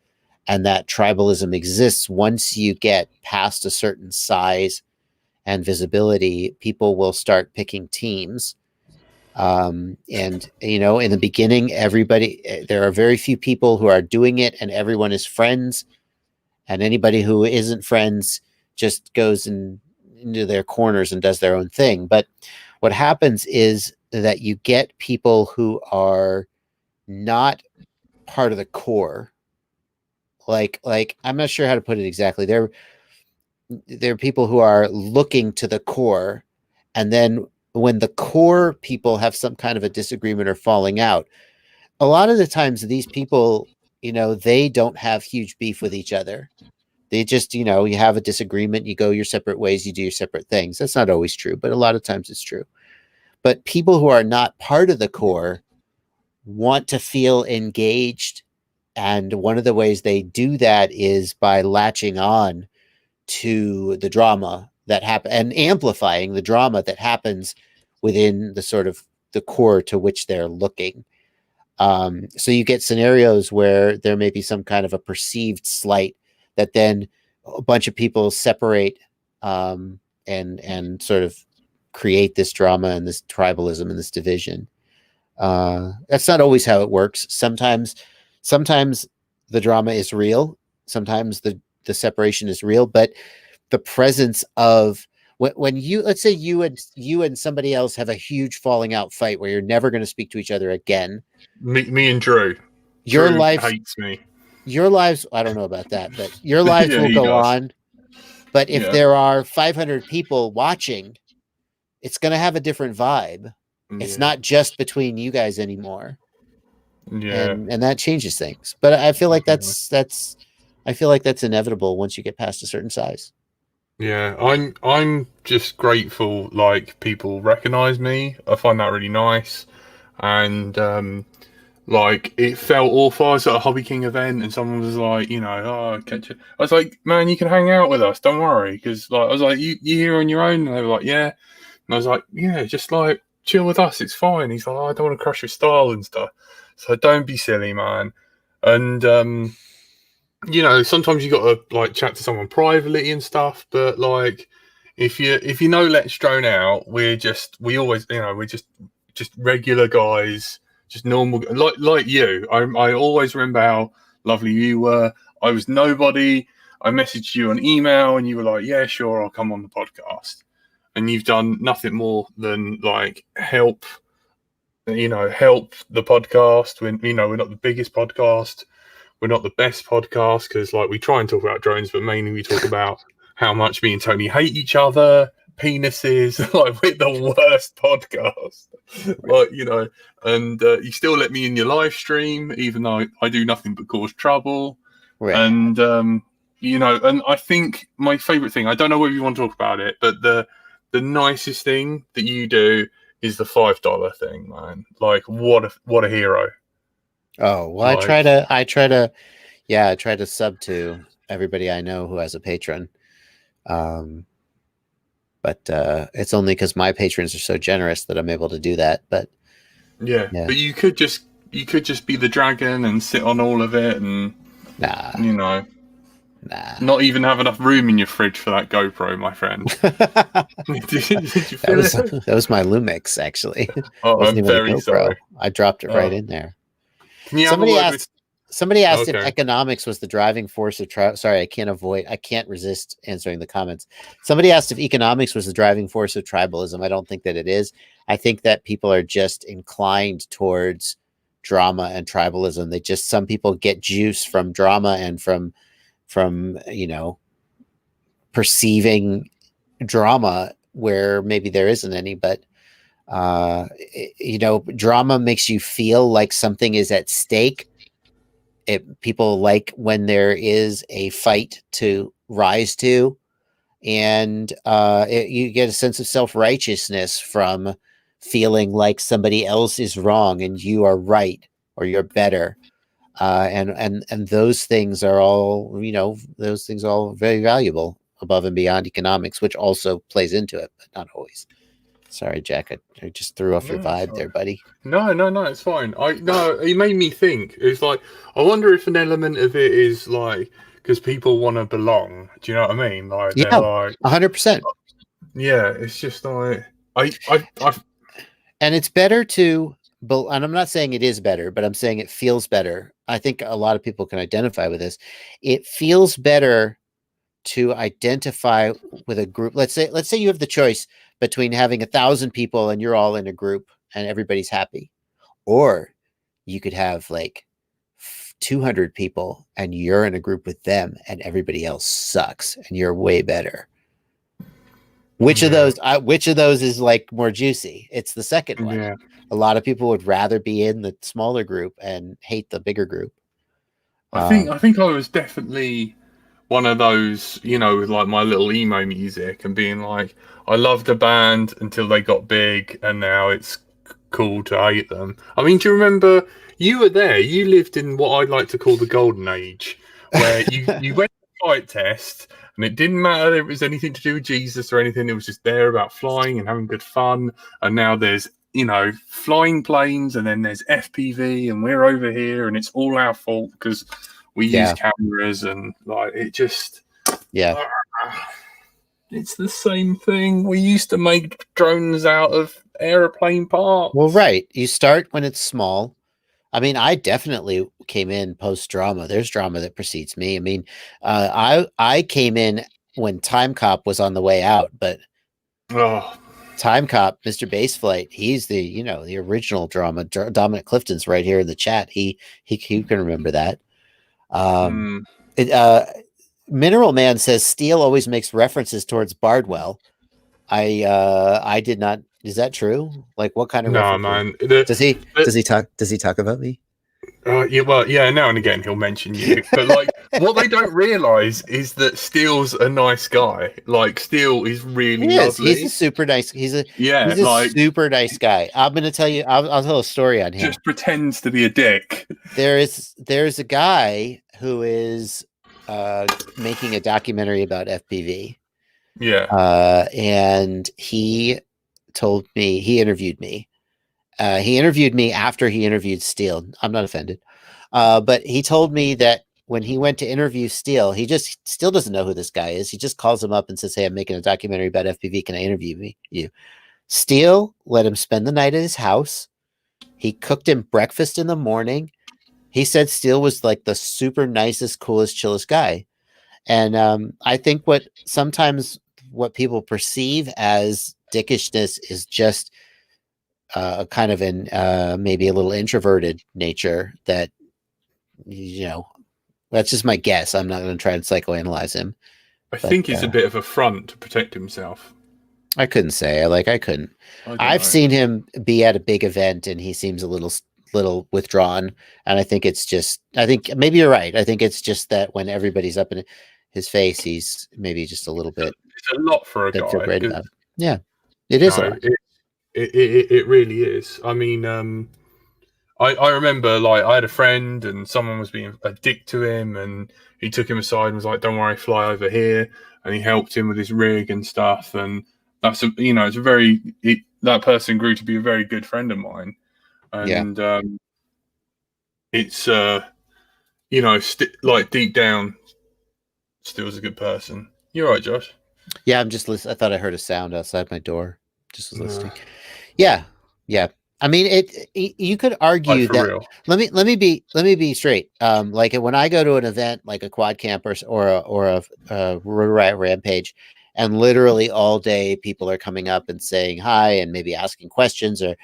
and that tribalism exists. Once you get past a certain size and visibility, people will start picking teams, And in the beginning, there are very few people who are doing it, and everyone is friends. And anybody who isn't friends just goes into their corners and does their own thing. But what happens is that you get people who are not part of the core. Like I'm not sure how to put it exactly. They're people who are looking to the core, and then when the core people have some kind of a disagreement or falling out, a lot of the times these people, they don't have huge beef with each other. They just, you have a disagreement, you go your separate ways, you do your separate things. That's not always true, but a lot of times it's true. But people who are not part of the core want to feel engaged. And one of the ways they do that is by latching on to the drama that happen and amplifying the drama that happens within the sort of the core to which they're looking. So you get scenarios where there may be some kind of a perceived slight that then a bunch of people separate, and sort of create this drama and this tribalism and this division. That's not always how it works. Sometimes the drama is real. Sometimes the separation is real, but the presence of when you, let's say you and somebody else have a huge falling out fight where you're never going to speak to each other again. Me and Drew. Your Drew life hates me. Your lives, I don't know about that, but your lives will go on. But if there are 500 people watching, it's going to have a different vibe. It's not just between you guys anymore. Yeah. And that changes things. But I feel like that's inevitable once you get past a certain size. Yeah, I'm just grateful like people recognize me. I find that really nice. And like it felt awful. I was at a Hobby King event and someone was like, oh, catch you. I was like, man, you can hang out with us. Don't worry, because like I was like, you here on your own, and they were like, yeah. And I was like, yeah, just like chill with us. It's fine. He's like, oh, I don't want to crush your style and stuff. So don't be silly, man. And sometimes you got to like chat to someone privately and stuff. But like, if you know, Let's Drone Out, we're just regular guys, just normal, like you. I always remember how lovely you were. I was nobody. I messaged you on email, and you were like, "Yeah, sure, I'll come on the podcast." And you've done nothing more than like help the podcast. We're not the biggest podcast. We're not the best podcast because like we try and talk about drones, but mainly we talk about how much me and Tony hate each other, penises. Like we're the worst podcast. Like, and you still let me in your live stream, even though I do nothing but cause trouble. Right. And and I think my favorite thing, I don't know whether you want to talk about it, but the nicest thing that you do is the $5 thing, man. Like what a hero. Oh, well, I try to sub to everybody I know who has a patron. But it's only because my patrons are so generous that I'm able to do that. But yeah. But you could just be the dragon and sit on all of it, and nah, not even have enough room in your fridge for that GoPro, my friend. Did you feel that was my Lumix, actually. Oh, I'm very sorry. I dropped it right in there. Can you Somebody asked if economics was the driving force of sorry, I can't resist answering the comments. Somebody asked if economics was the driving force of tribalism. I don't think that it is. I think that people are just inclined towards drama and tribalism. Some people get juice from drama and from perceiving drama where maybe there isn't any, but drama makes you feel like something is at stake. People like when there is a fight to rise to, and you get a sense of self-righteousness from feeling like somebody else is wrong and you are right or you're better. And those things are all, very valuable above and beyond economics, which also plays into it, but not always. Sorry, Jack. I just threw off your vibe there, buddy. No, it's fine. It made me think. It's like, I wonder if an element of it is like, because people want to belong. Do you know what I mean? Like, they're like 100%. Yeah, it's just like, And it's better to, and I'm not saying it is better, but I'm saying it feels better. I think a lot of people can identify with this. It feels better to identify with a group. Let's say you have the choice between having 1,000 people and you're all in a group and everybody's happy, or you could have like 200 people and you're in a group with them and everybody else sucks and you're way better. Which of Yeah. those? Which of those is like more juicy? It's the second one. Yeah. A lot of people would rather be in the smaller group and hate the bigger group. I think I was definitely one of those, with like my little emo music and being like, I loved a band until they got big, and now it's cool to hate them. I mean, do you remember you were there? You lived in what I'd like to call the golden age, where you went to a flight test, and it didn't matter if it was anything to do with Jesus or anything. It was just there about flying and having good fun. And now there's flying planes, and then there's FPV, and we're over here, and it's all our fault because we use cameras, and like it just it's the same thing. We used to make drones out of airplane parts. Well, right. You start when it's small. I mean, I definitely came in post drama. There's drama that precedes me. I mean, I came in when Time Cop was on the way out, but Time Cop, Mr. Baseflight, he's the original drama. Dominic Clifton's right here in the chat. He can remember that. Mineral Man says Steele always makes references towards Bardwell. I did not. Is that true? Like, what kind of reference? Man. Does he talk about me? Now and again he'll mention you, but like what they don't realize is that Steele's a nice guy. Like Steele is really lovely. He's a super nice. He's a super nice guy. I'm gonna tell you. I'll tell a story on him. Just pretends to be a dick. There's a guy who is making a documentary about FPV. Yeah. And he interviewed me. He interviewed me after he interviewed Steele. I'm not offended. But he told me that when he went to interview Steele, he just still doesn't know who this guy is. He just calls him up and says, "Hey, I'm making a documentary about FPV. Can I interview you?" Steele let him spend the night at his house. He cooked him breakfast in the morning. He said Steele was like the super nicest, coolest, chillest guy. And I think what people perceive as dickishness is just kind of maybe a little introverted nature that, that's just my guess. I'm not going to try and psychoanalyze him. I think he's a bit of a front to protect himself. I couldn't say. I couldn't. I've seen him be at a big event and he seems a little withdrawn. And I think maybe you're right. I think it's just that when everybody's up in his face, he's maybe just a little bit. It's a lot for a guy. Yeah, it is a lot. It really is. I mean, I remember like I had a friend and someone was being a dick to him, and he took him aside and was like, "Don't worry, fly over here," and he helped him with his rig and stuff. And that's that person grew to be a very good friend of mine. And it's like deep down, Steele's a good person. You're right, Josh. Yeah, I'm just listening. I thought I heard a sound outside my door. Just was listening. Yeah. I mean, you could argue that. Real. Let me be straight. Like when I go to an event like a quad camp or a Riot Rampage, and literally all day people are coming up and saying hi and maybe asking questions, or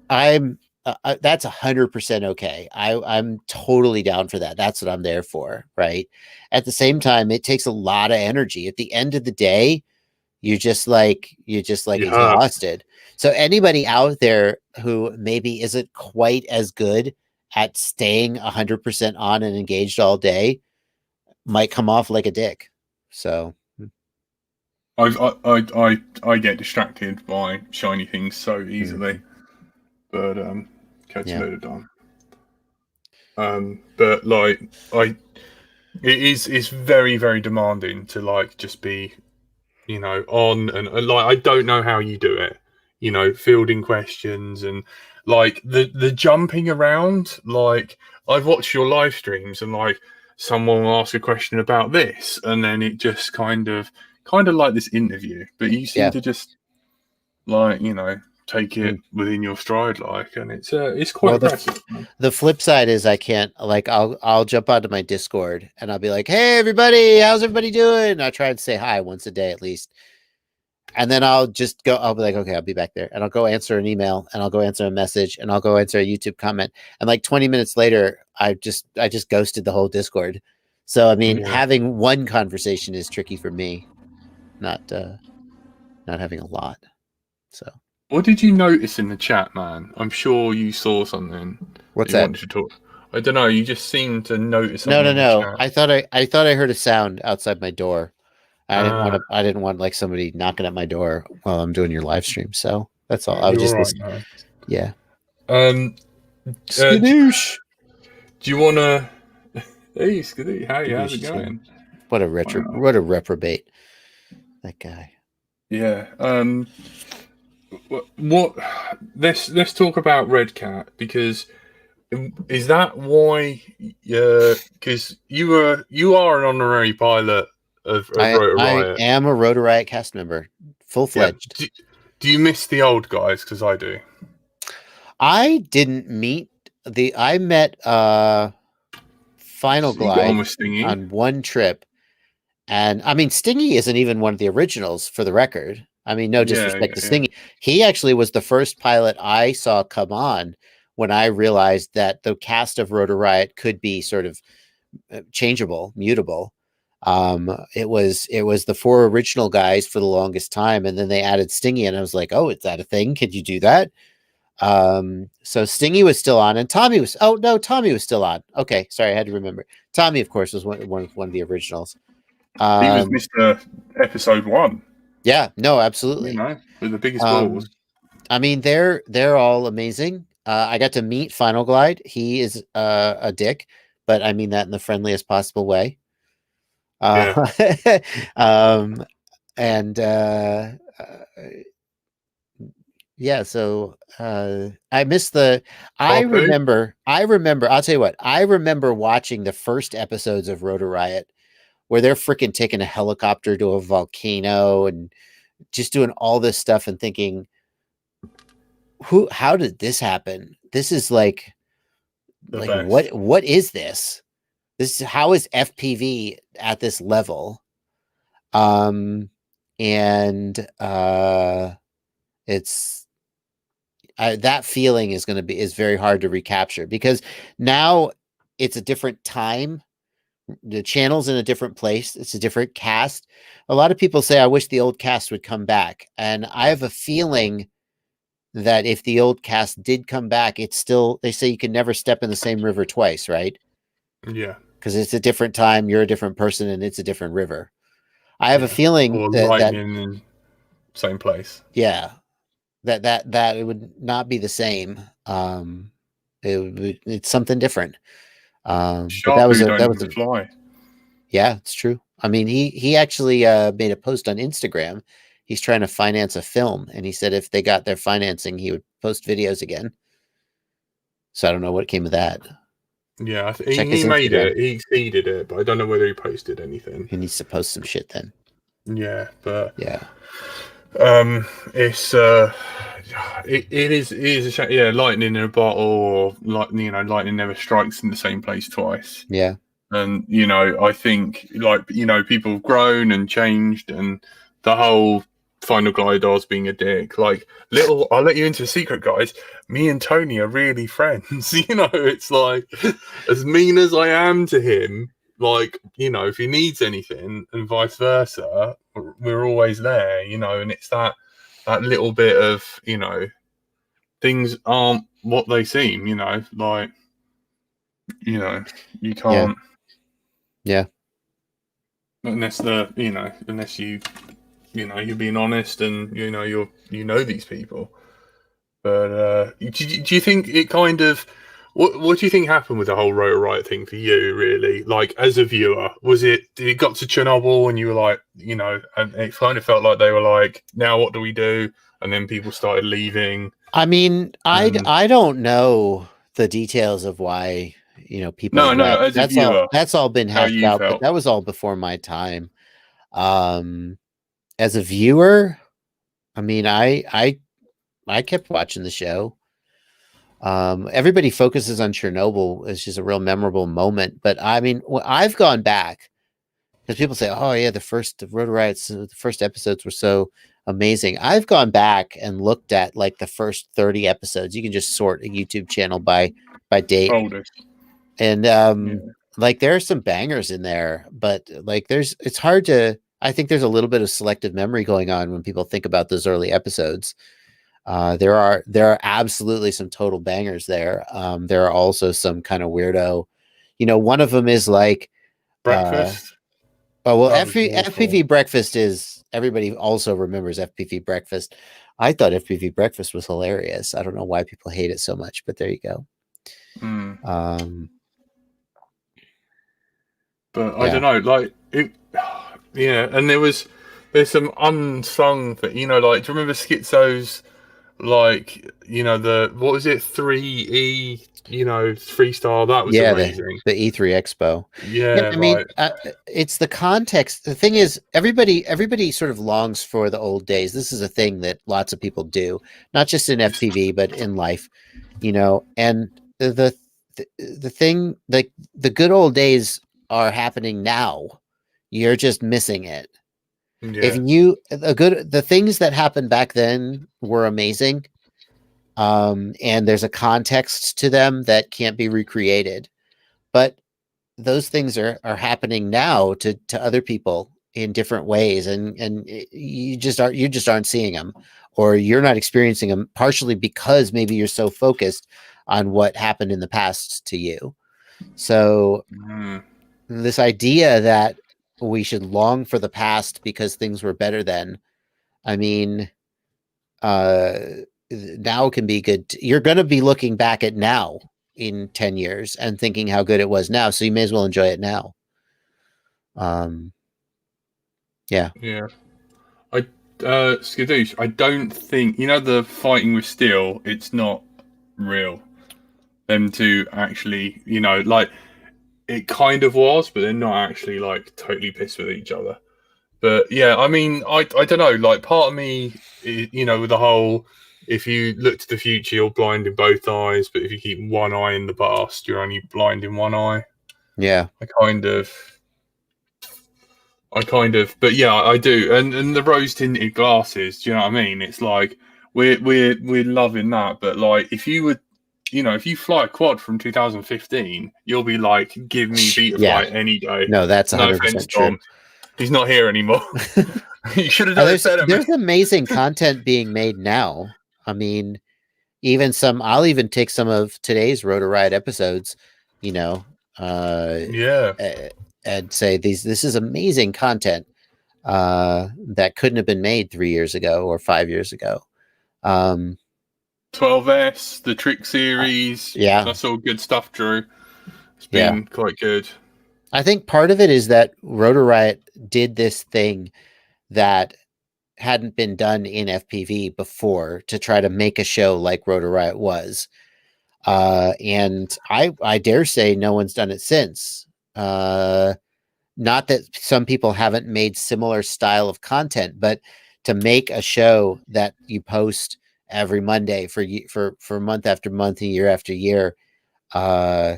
that's 100% okay. I'm totally down for that. That's what I'm there for, right? At the same time, it takes a lot of energy. At the end of the day, you're just exhausted. So anybody out there who maybe isn't quite as good at staying 100% on and engaged all day might come off like a dick. So I get distracted by shiny things so easily, but catch a load of time. But like it's very, very demanding to like just be on and like I don't know how you do it, fielding questions and like the jumping around. Like I've watched your live streams and like someone will ask a question about this and then it just kind of like this interview, but you seem to just like take it within your stride, like, and it's quite Well, impressive. the flip side is I can't, like, I'll jump onto my Discord and I'll be like, hey everybody, how's everybody doing? I try and say hi once a day at least. And then I'll be like, okay, I'll be back there. And I'll go answer an email and I'll go answer a message and I'll go answer a YouTube comment. And like 20 minutes later, I just ghosted the whole Discord. So I mean, having one conversation is tricky for me, not having a lot. So what did you notice in the chat, man? I'm sure you saw something. What's you that? Wanted to talk. I don't know. You just seemed to notice something. No. I thought I heard a sound outside my door. I didn't want like somebody knocking at my door while I'm doing your live stream. So that's all. I was just listening. Man. Yeah. Skadoosh. Do you want to? Hey, Skadoosh. Hey, how's it going? What a reprobate. That guy. Yeah. What? Let's talk about Red Cat, because is that why? Because you are an honorary pilot of Rotor Riot. I am a Rotor Riot cast member, full-fledged. Yeah. Do you miss the old guys? Because I do. I didn't meet I met Final Glide on one trip, and I mean Stingy isn't even one of the originals, for the record. I mean, no disrespect to Stingy. He actually was the first pilot I saw come on when I realized that the cast of Rotor Riot could be sort of changeable, mutable. It was the 4 original guys for the longest time, and then they added Stingy, and I was like, oh, is that a thing? Could you do that? So Stingy was still on, and Tommy was still on. Okay, sorry, I had to remember. Tommy, of course, was one of the originals. He was Mr. Episode 1. Yeah, no, absolutely. With the biggest balls. I mean, they're all amazing. I got to meet Final Glide. He is a dick, but I mean that in the friendliest possible way. Yeah, so I miss the. I remember. I'll tell you what. I remember watching the first episodes of Rotor Riot, where they're freaking taking a helicopter to a volcano and just doing all this stuff and thinking, how did this happen? This is like what is this? How is FPV at this level? It's that feeling is very hard to recapture, because now it's a different time. The channel's in a different place. It's a different cast. A lot of people say, I wish the old cast would come back. And I have a feeling that if the old cast did come back, it's still, they say you can never step in the same river twice, right? Yeah. Because it's a different time, you're a different person, and it's a different river. I have a feeling that in same place. Yeah. That it would not be the same. It's something different. But that was a fly. Yeah, it's true. I mean, he actually made a post on Instagram. He's trying to finance a film, and he said if they got their financing, he would post videos again. So I don't know what came of that. Yeah, he made it. He exceeded it, but I don't know whether he posted anything. He needs to post some shit then. Yeah, but yeah, it's it is a shame. Yeah, lightning in a bottle, or lightning never strikes in the same place twice. Yeah, and I think people have grown and changed, and the whole Final Gliders being a dick. Like, I'll let you into a secret, guys. Me and Tony are really friends. It's like, as mean as I am to him, like, if he needs anything and vice versa, we're always there, and it's that little bit of, things aren't what they seem, like, you can't. Yeah. Unless you're being honest and you know these people. But do you think it kind of what do you think happened with the whole Rotor Riot thing for you, really? Like, as a viewer, did it got to Chernobyl and you were like, and it kind of felt like they were like, now what do we do? And then people started leaving. I mean, I don't know the details of why people. No, as a viewer, that's all been hashed out, but that was all before my time. As a viewer, I mean, I I kept watching the show. Everybody focuses on Chernobyl. It's just a real memorable moment. But I mean, I've gone back because people say, "Oh yeah, the Rotor Riots, the first episodes were so amazing." I've gone back and looked at like the first 30 episodes. You can just sort a YouTube channel by date, Oldest. and Yeah. like there are some bangers in there, but like it's hard to. I think there's a little bit of selective memory going on when people think about those early episodes. There are absolutely some total bangers there. There are also some kind of weirdo. One of them is like, uh, Breakfast. oh well, That was awful. FPV Breakfast is everybody also remembers FPV Breakfast. I thought FPV Breakfast was hilarious. I don't know why people hate it so much, but there you go. Mm. Um, But I yeah, don't know, like it. Yeah, and there's some unsung that like. Do you remember Schizo's like the what was it 3E freestyle that was yeah, amazing. the E3 Expo. Yeah, Yeah, I mean, like it's the context. The thing is, everybody sort of longs for the old days. This is a thing that lots of people do, not just in FPV, but in life. And the thing, like the good old days are happening now. You're just missing it. If yeah, you the things that happened back then were amazing, and there's a context to them that can't be recreated, but those things are happening now to other people in different ways, and you just aren't seeing them, or you're not experiencing them, partially because maybe you're so focused on what happened in the past to you. So mm, this idea that we should long for the past because things were better then, I mean, uh now can be good. You're going to be looking back at now in 10 years and thinking how good it was now, so you may as well enjoy it now. um yeah. yeah. I Skadoosh, I don't think the fighting with steel. It's not real. Them two actually, like it kind of was, but they're not actually like totally pissed with each other. But yeah, I mean, I don't know. Like, part of me, with the whole, if you look to the future, you're blind in both eyes, but if you keep one eye in the past, you're only blind in one eye. Yeah. I kind of, but yeah, I do. And the rose tinted glasses, do you know what I mean? It's like we're loving that, but like if you would. If you fly a quad from 2015, you'll be like, "Give me Beta Yeah. Flight any day." No, that's No offense, 100% true. Tom. He's not here anymore. You should have Oh, done it better, man. there's amazing content being made now. I mean, I'll even take some of today's Rotor Riot episodes, you know, uh, Yeah. and say this is amazing content that couldn't have been made 3 years ago or 5 years ago. Um, 12S, the Trick series. yeah, That's all good stuff, Drew. It's yeah. been quite good. I think part of it is that Rotor Riot did this thing that hadn't been done in FPV before to try to make a show like Rotor Riot was. And I dare say no one's done it since. Not that some people haven't made similar style of content, but to make a show that you post every Monday for month after month and year after year uh,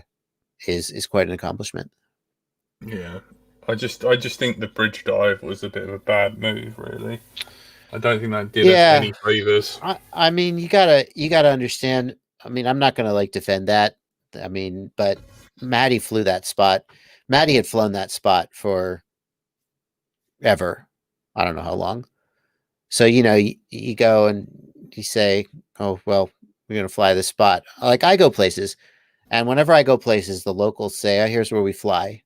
is quite an accomplishment. Yeah. I just think the bridge dive was a bit of a bad move, really. I don't think that did us Yeah, any favors. I mean, you gotta understand. I mean, I'm not gonna like defend that. I mean, but Maddie flew that spot. Maddie had flown that spot for ever. I don't know how long. So you go and you say, "Oh well, we're gonna fly this spot." Like I go places, and whenever I go places, the locals say, "Oh, here's where we fly."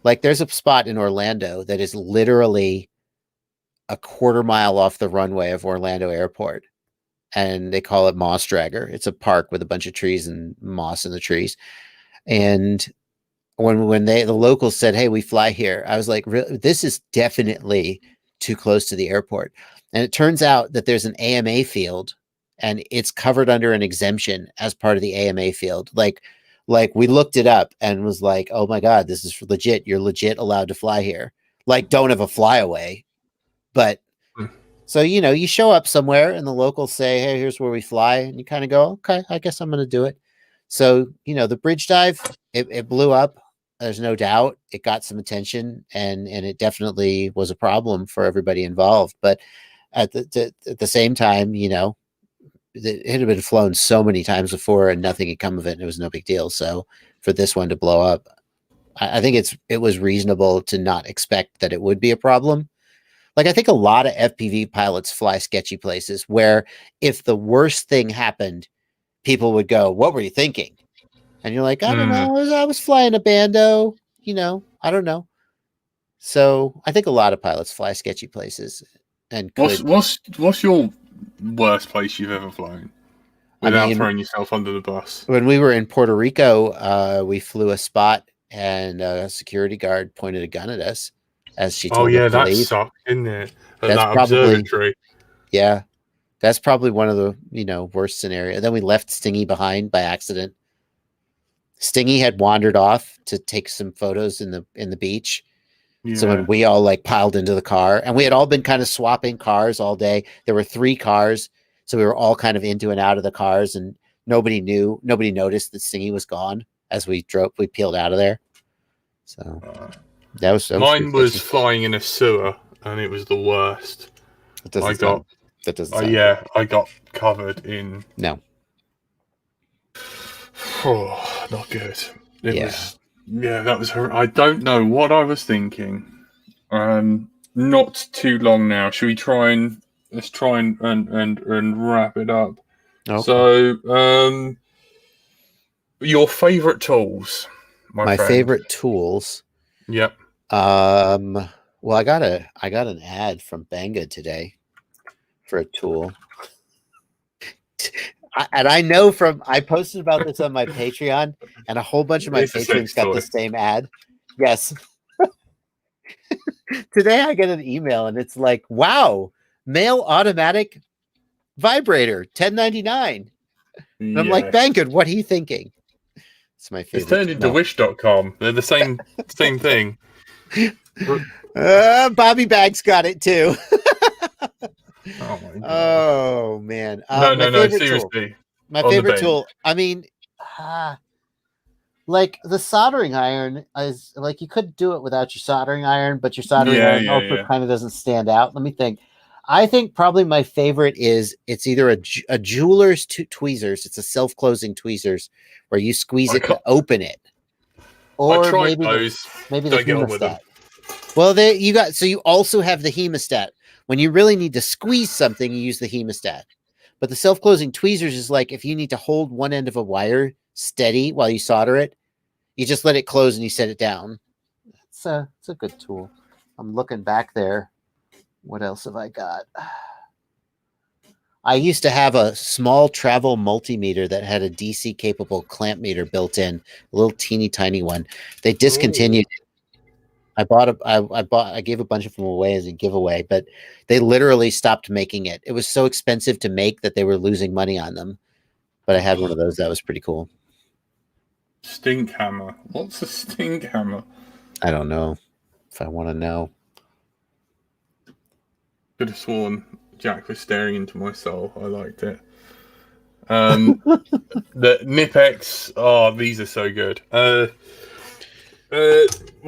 Like there's a spot in Orlando that is literally a quarter mile off the runway of Orlando Airport, and they call it Moss Dragger. It's a park with a bunch of trees and moss in the trees. And when the locals said, "Hey, we fly here," I was like, "This is definitely too close to the airport." And it turns out that there's an AMA field, and it's covered under an exemption as part of the AMA field. Like we looked it up and was like, "Oh my god, this is legit. You're legit allowed to fly here." Like, don't have a flyaway, but So, you show up somewhere and the locals say, hey, here's where we fly. And you kind of go, okay, I guess I'm going to do it. So, the bridge dive, it blew up. There's no doubt it got some attention and it definitely was a problem for everybody involved. But at the same time, it had been flown so many times before and nothing had come of it and it was no big deal. So for this one to blow up, I think it was reasonable to not expect that it would be a problem. Like, I think a lot of FPV pilots fly sketchy places where if the worst thing happened, people would go, what were you thinking? And you're like, I don't know. I was flying a Bando, I don't know. So I think a lot of pilots fly sketchy places. And what's your worst place you've ever flown without throwing yourself under the bus? When we were in Puerto Rico, we flew a spot and a security guard pointed a gun at us as she told us to leave. That sucked, didn't it? That's probably observatory. Yeah, that's probably one of the worst scenarios. Then we left Stingy behind by accident. Stingy had wandered off to take some photos in the beach. Yeah. So when we all piled into the car, and we had all been kind of swapping cars all day. There were 3 cars, so we were all kind of into and out of the cars, and nobody noticed that Stingy was gone as we peeled out of there. So that was mine was flying in a sewer, and it was the worst. I got covered in. No. Oh, not good. That was her. I don't know what I was thinking. Not too long now. Should we let's try and wrap it up. Okay. So, your favorite tools, my friend. Favorite tools. Yep. Well, I got an ad from Banga today for a tool. And I know I posted about this on my Patreon, and a whole bunch of my patrons got the same ad. Yes. Today I get an email and it's like, wow, male automatic vibrator, $10.99. And I'm like, Banggood, what are you thinking? It's my favorite. It's turned into wish.com. They're the same thing. Bobby Bags got it too. Oh my God. Oh man. No, seriously. My favorite tool. I mean, the soldering iron is you could do it without your soldering iron, but your soldering iron also kind of doesn't stand out. Let me think. I think probably my favorite is it's either a jeweler's tweezers. It's a self-closing tweezers where you squeeze it to open it. Or I tried those. Maybe the hemostat. Well, you also have the hemostat. When you really need to squeeze something, you use the hemostat. But the self-closing tweezers is if you need to hold one end of a wire steady while you solder it, you just let it close and you set it down. It's a good tool. I'm looking back there. What else have I got? I used to have a small travel multimeter that had a DC capable clamp meter built in, a little teeny tiny one. They discontinued it. I gave a bunch of them away as a giveaway, but they literally stopped making it. It was so expensive to make that they were losing money on them. But I had one of those. That was pretty cool. Stink hammer. What's a stink hammer? I don't know. If I want to know. Could have sworn Jack was staring into my soul. I liked it. The Nipex. Oh, these are so good. What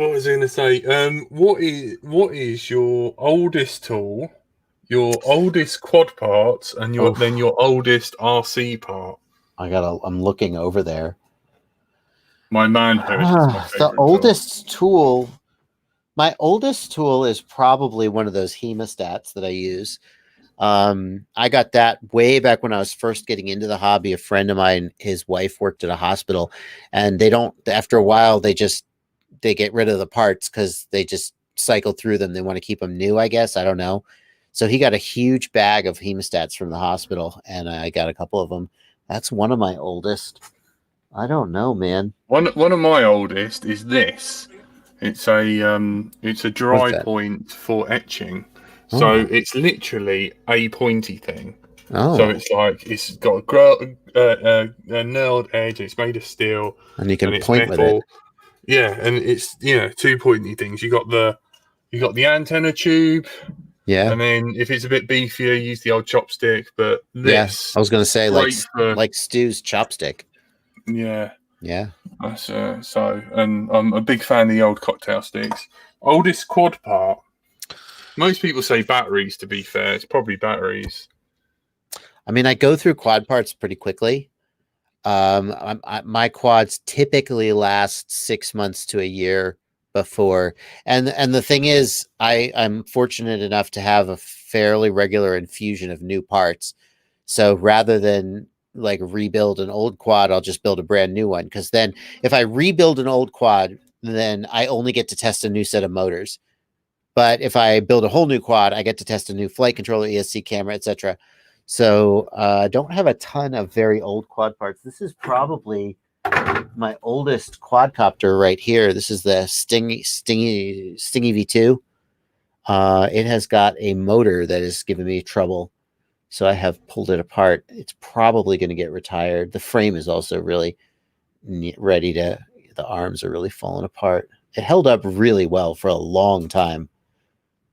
was I going to say? What is your oldest tool, your oldest quad part, and then your oldest RC part? I'm looking over there. My manhood. The oldest tool. My oldest tool is probably one of those hemostats that I use. I got that way back when I was first getting into the hobby. A friend of mine, his wife worked at a hospital, and after a while, they get rid of the parts because they just cycle through them. They want to keep them new, I guess. I don't know. So he got a huge bag of hemostats from the hospital, and I got a couple of them. That's one of my oldest. I don't know, man. One of my oldest is this. It's a dry point for etching. So it's literally a pointy thing. Oh. So it's got a knurled edge. It's made of steel, and you can point with it. Yeah, and it's 2 pointy things. You got the antenna tube, Yeah. And then if it's a bit beefier, use the old chopstick. But Yeah. this, I was going to say great for, like Stu's chopstick. yeah. Yeah. That's, and I'm a big fan of the old cocktail sticks. Oldest quad part. Most people say batteries, to be fair. It's probably batteries. I mean, I go through quad parts pretty quickly. My quads typically last 6 months to a year before, and the thing is, I'm fortunate enough to have a fairly regular infusion of new parts. So rather than like rebuild an old quad, I'll just build a brand new one. Because then, if I rebuild an old quad, then I only get to test a new set of motors. But if I build a whole new quad, I get to test a new flight controller, ESC camera, etc. So I don't have a ton of very old quad parts. This is probably my oldest quadcopter right here. This is the Stingy V2. It has got a motor that is giving me trouble. So I have pulled it apart. It's probably going to get retired. The frame is also really ready to, the arms are really falling apart. It held up really well for a long time.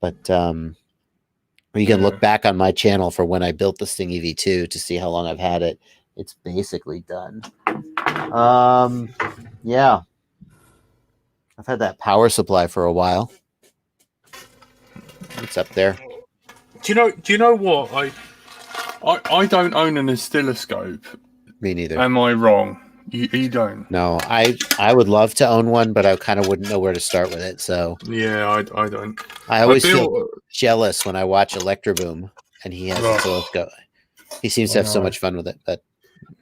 But you can look back on my channel for when I built the Stingy V2 to see how long I've had it. It's basically done. Yeah. I've had that power supply for a while. It's up there. Do you know what? I don't own an oscilloscope. Me neither. Am I wrong? You don't? No, I would love to own one, but I kind of wouldn't know where to start with it. So Yeah, I don't. I always feel jealous when I watch Electroboom and he has oscilloscope. He seems to have so much fun with it. But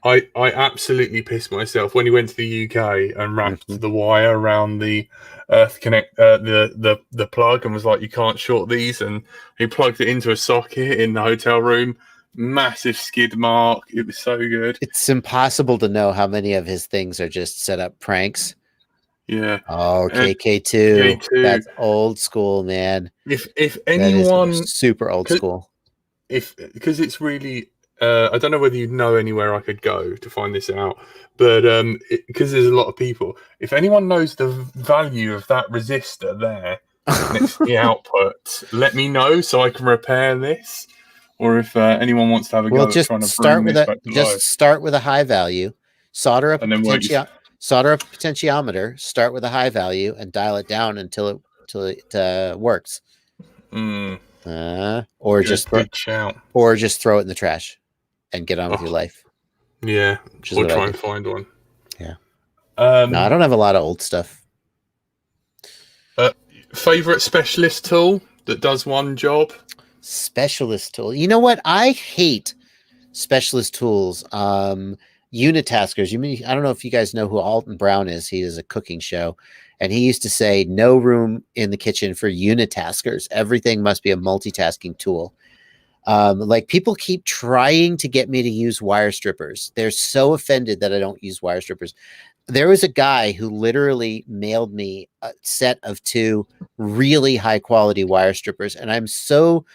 I absolutely pissed myself when he went to the UK and wrapped the wire around the Earth Connect, the plug, and was like, "You can't short these." And he plugged it into a socket in the hotel room. Massive skid mark. It was so good. It's impossible to know how many of his things are just set up pranks. Yeah. Oh, KK2. That's old school, man. If anyone, super old school. Because it's really, I don't know whether you know anywhere I could go to find this out, but because there's a lot of people. If anyone knows the value of that resistor there next to the output, let me know so I can repair this. Or if anyone wants to have a go at trying to bring this back to life. Start with a high value, solder up solder up a potentiometer, start with a high value, and dial it down until it works. Or just throw it in the trash and get on with your life. Yeah, or try and find one. Yeah. No, I don't have a lot of old stuff. Favorite specialist tool that does one job? Specialist tool. You know what? I hate specialist tools. Unitaskers. I don't know if you guys know who Alton Brown is. He is a cooking show, and he used to say no room in the kitchen for unitaskers. Everything must be a multitasking tool. Like people keep trying to get me to use wire strippers. They're so offended that I don't use wire strippers. There was a guy who literally mailed me a set of 2 really high quality wire strippers, and I'm so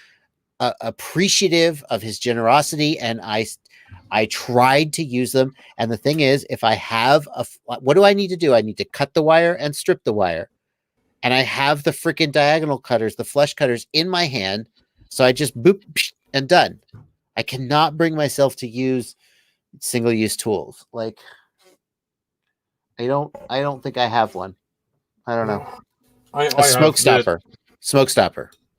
appreciative of his generosity, and I tried to use them. And the thing is, if I have what do I need to do? I need to cut the wire and strip the wire. And I have the freaking diagonal cutters, the flush cutters in my hand. So I just boop and done. I cannot bring myself to use single-use tools. Like I don't think I have one. I don't know. A smoke stopper,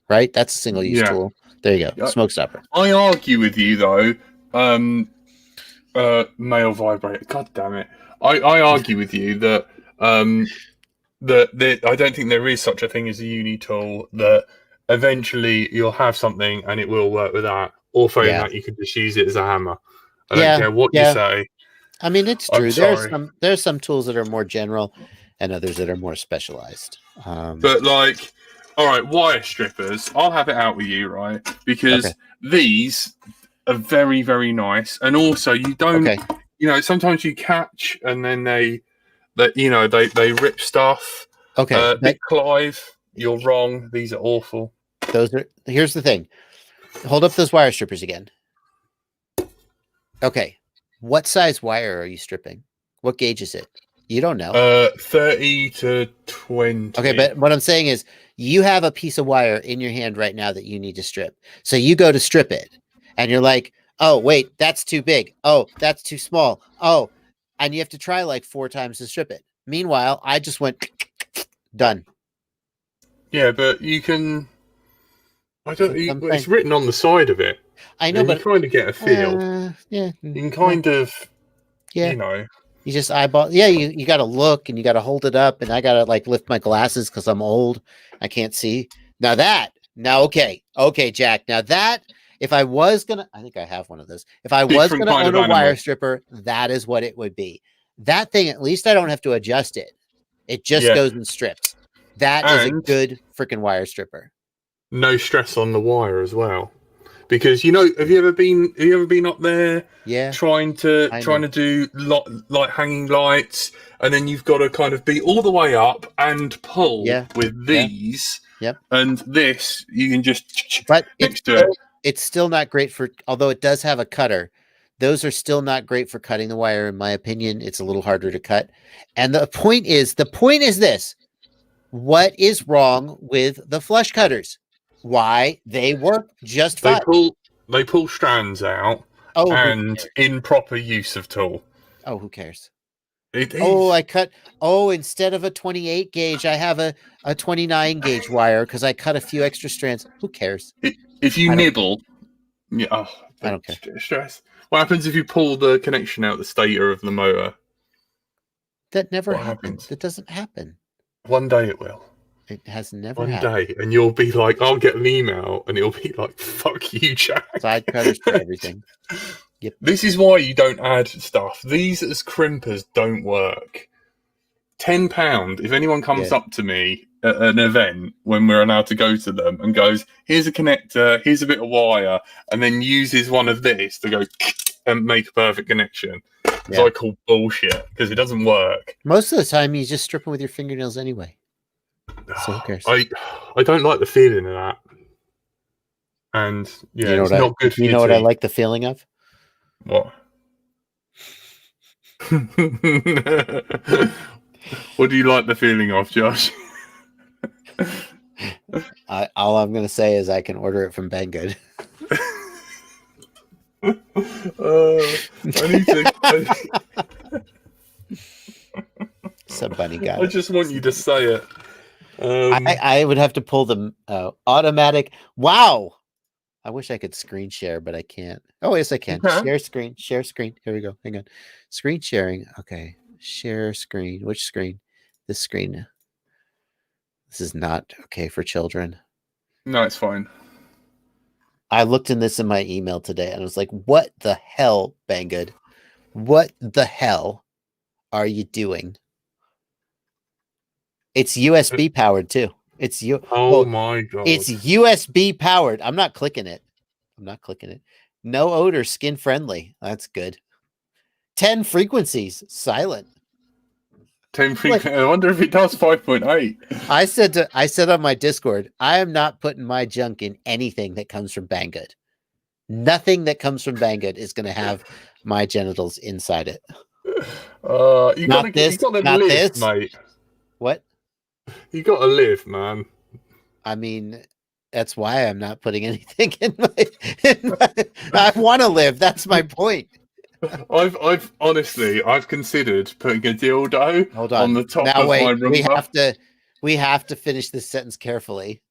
right? That's a single-use tool. There you go. Smoke stopper. I argue with you though. Male vibrator. God damn it. I argue with you that that I don't think there is such a thing as a uni tool, that eventually you'll have something and it will work with that. Or failing that, you could just use it as a hammer. I don't care what you say. I mean, it's true. There's some tools that are more general and others that are more specialized. But like, all right, wire strippers, I'll have it out with you, right? Because these are very, very nice. And also you don't, sometimes you catch and then they rip stuff. Big Clive, you're wrong. These are awful. Here's the thing. Hold up those wire strippers again. Okay. What size wire are you stripping? What gauge is it? You don't know. 30 to 20. Okay, but what I'm saying is you have a piece of wire in your hand right now that you need to strip. So you go to strip it and you're like, oh, wait, that's too big. Oh, that's too small. Oh, and you have to try like 4 times to strip it. Meanwhile, I just went done. Yeah, but you can. I don't. That's what I'm It's saying. written on the side of it, I know, and you but kind of get a feel. yeah, You can kind of, yeah. you know. You just eyeball. Yeah, you got to look and you got to hold it up, and I got to like lift my glasses because I'm old. I can't see. Okay, Jack. Now that if I was gonna, I think I have one of those. If I was Different gonna kind own of a wire animal. stripper, that is what it would be. That thing, at least I don't have to adjust it. It just Yeah, goes and strips. That is a and good freaking wire stripper. no stress on the wire as well. Because you know, have you ever been up there Yeah, trying I to know. do like hanging lights, and then you've got to kind of be all the way up and pull Yeah, with yeah, these, yep. and this you can just But next to it. it's still not great for, although it does have a cutter. Those are still not great for cutting the wire, in my opinion. It's a little harder to cut. And the point is this: what is wrong with the flush cutters? Why they work just They fine. pull strands out, Oh, who and cares? improper use of tool. Oh, who cares? It Oh, is. I cut. Oh, instead of a 28 gauge, I have a 29 gauge wire because I cut a few extra strands. Who cares? If you I don't. nibble, yeah, I the don't care. stress. What happens if you pull the connection out the stator of the motor? That never What happened. happens? That doesn't happen. One day it will. It has never One happened. day, and you'll be like, I'll get an email, and it'll be like, "Fuck you, Side Jack." cutters for everything. Yep. This is why you don't add stuff. These as crimpers don't work. £10. If anyone comes Yeah. up to me at an event when we're allowed to go to them and goes, "Here's a connector, here's a bit of wire," and then uses one of this to go and make a perfect connection, Yeah. I call bullshit because it doesn't work. Most of the time, you just strip them with your fingernails anyway. So who cares? I don't like the feeling of that, and yeah, You know it's what not good for you your know what I teeth. like the feeling of? What? What do you like the feeling of, Josh? All I'm going to say is I can order it from Banggood. I need to. Somebody got I it. just want you to say it. I would have to pull them automatic. Wow. I wish I could screen share, but I can't. Oh, yes, I can. Share screen. Share screen. Here we go. Hang on. Screen sharing. Okay. Share screen. Which screen? This screen. This is not okay for children. No, it's fine. I looked in this in my email today and I was like, what the hell, Banggood? What the hell are you doing? It's USB powered too. It's Oh my god. It's USB powered. I'm not clicking it. No odor, skin friendly. That's good. 10 frequencies, silent. 10 frequency. I wonder if it does 5.8. I said on my Discord, I am not putting my junk in anything that comes from Banggood. Nothing that comes from Banggood is going to have my genitals inside it. You gotta live, mate. What? You gotta live, man. I mean, that's why I'm not putting anything in my I want to live. That's my point. I've honestly considered putting a dildo on the top now, of wait, my Roomba. We have to finish this sentence carefully.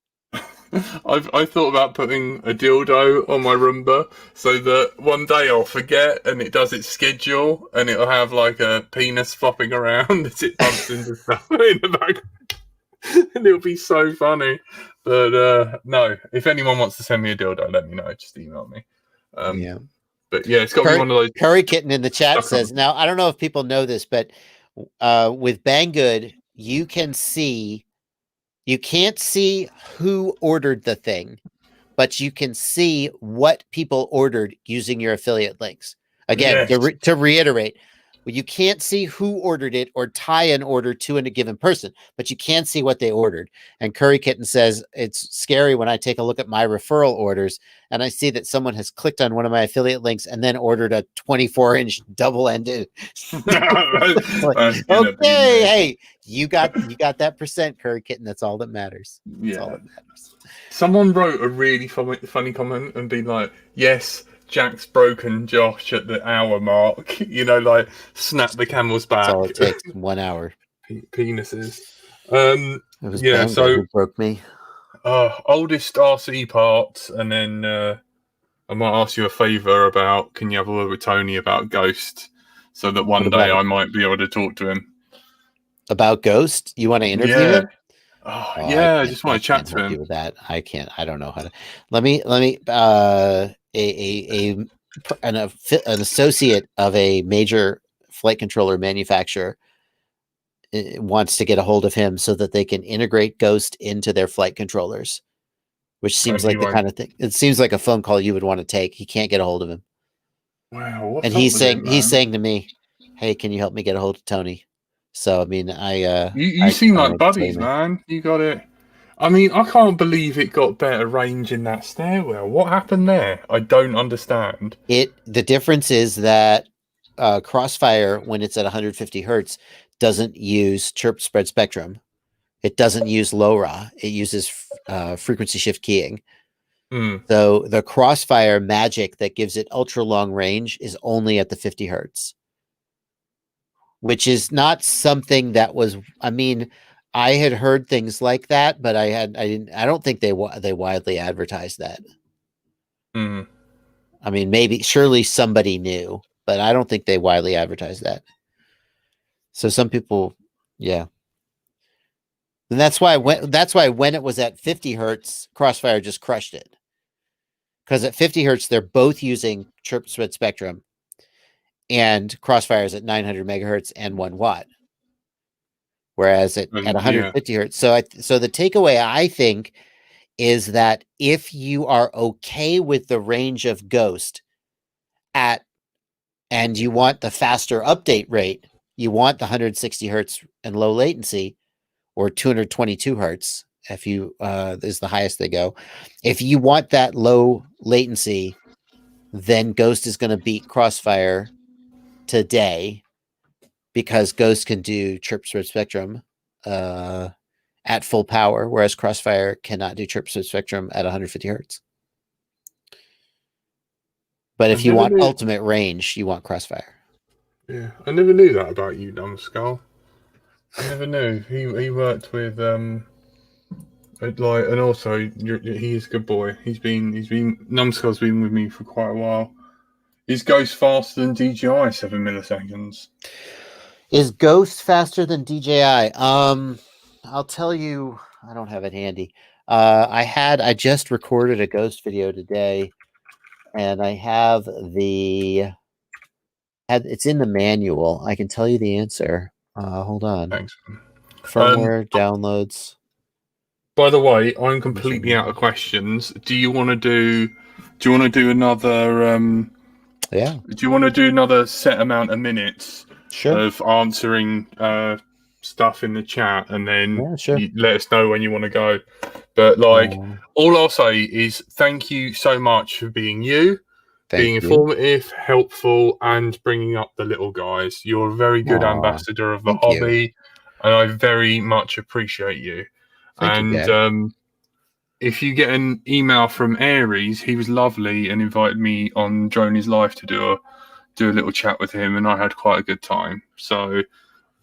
I thought about putting a dildo on my Roomba so that one day I'll forget and it does its schedule and it'll have like a penis flopping around as it bumps into stuff in the back. And it'll be so funny. But no, if anyone wants to send me a dildo, let me know. Just email me. Yeah. But yeah, it's got to be one of those. Curry Kitten in the chat says, now, I don't know if people know this, but with Banggood, you can't see who ordered the thing, but you can see what people ordered using your affiliate links. Again, Yes. to reiterate, Well, you can't see who ordered it or tie an order to a given person, but you can see what they ordered. And Curry Kitten says it's scary when I take a look at my referral orders and I see that someone has clicked on one of my affiliate links and then ordered a 24-inch double-ended. Like, That's gonna be okay, me. hey, you got that percent, Curry Kitten. That's all that matters. That's all Yeah. that matters. Someone wrote a really funny comment and been like, "Yes, Jack's broken Josh at the hour mark." You know, like snap the camel's That's back. all it takes. 1 hour. Penises. It was Yeah. Bambo So, who broke me. oldest RC parts, and then I might ask you a favor about. Can you have a word with Tony about Ghost, so that What one about day it? I might be able to talk to him. About Ghost? You want to interview Yeah. him? Oh, Oh, yeah. I just want I to chat can't to help you him. with that. I can't. I don't know how to. Let me an associate of a major flight controller manufacturer wants to get a hold of him so that they can integrate Ghost into their flight controllers, which seems And he like the won't. kind of thing. It seems like a phone call you would want to take. He can't get a hold of him, Wow. and What's up with him, he's man? saying to me, "Hey, can you help me get a hold of Tony?" So I mean, You seem I like don't tell you, buddies, man. man. You got it. I mean, I can't believe it got better range in that stairwell. What happened there? I don't understand. The difference is that Crossfire, when it's at 150 hertz, doesn't use chirp spread spectrum. It doesn't use LoRa. It uses frequency shift keying. Hmm. So the Crossfire magic that gives it ultra long range is only at the 50 hertz, which is not something that was. I mean, I had heard things like that, but I didn't. I don't think they widely advertised that. Hmm. I mean, maybe surely somebody knew, but I don't think they widely advertised that. So some people, yeah. And that's why when it was at 50 hertz, Crossfire just crushed it. Because at 50 hertz, they're both using chirp spread spectrum, and Crossfire is at 900 megahertz and 1 watt. Whereas at And yeah. 150 hertz, so the takeaway I think is that if you are okay with the range of Ghost at and you want the faster update rate, you want the 160 hertz and low latency, or 222 hertz if you is the highest they go. If you want that low latency, then Ghost is going to beat Crossfire today because Ghost can do chirp spread spectrum at full power, whereas Crossfire cannot do chirp spread spectrum at 150 hertz. But I if you never want knew. ultimate range, you want Crossfire. Yeah, I never knew that about you, Numbskull. I never knew he worked with like, and also he's a good boy. He's been Numbskull's been with me for quite a while. Is Ghost faster than DJI 7 milliseconds? Is Ghost faster than DJI? I'll tell you, I don't have it handy. I just recorded a Ghost video today, and I have it's in the manual. I can tell you the answer. Hold on. Thanks. Firmware downloads. By the way, I'm completely out of questions. Do you want to do? Do you want to do another? Yeah, Do you want to do another set amount of minutes sure. of answering stuff in the chat, and then Yeah, sure. you let us know when you want to go? But like, all I'll say is thank you so much for being you, being Thank you. informative, helpful, and bringing up the little guys. You're a very good Aw, ambassador of the thank you. hobby, and I very much appreciate you. Thank you, And Jack. if you get an email from Aries, he was lovely and invited me on Drone His Life to do a little chat with him, and I had quite a good time. So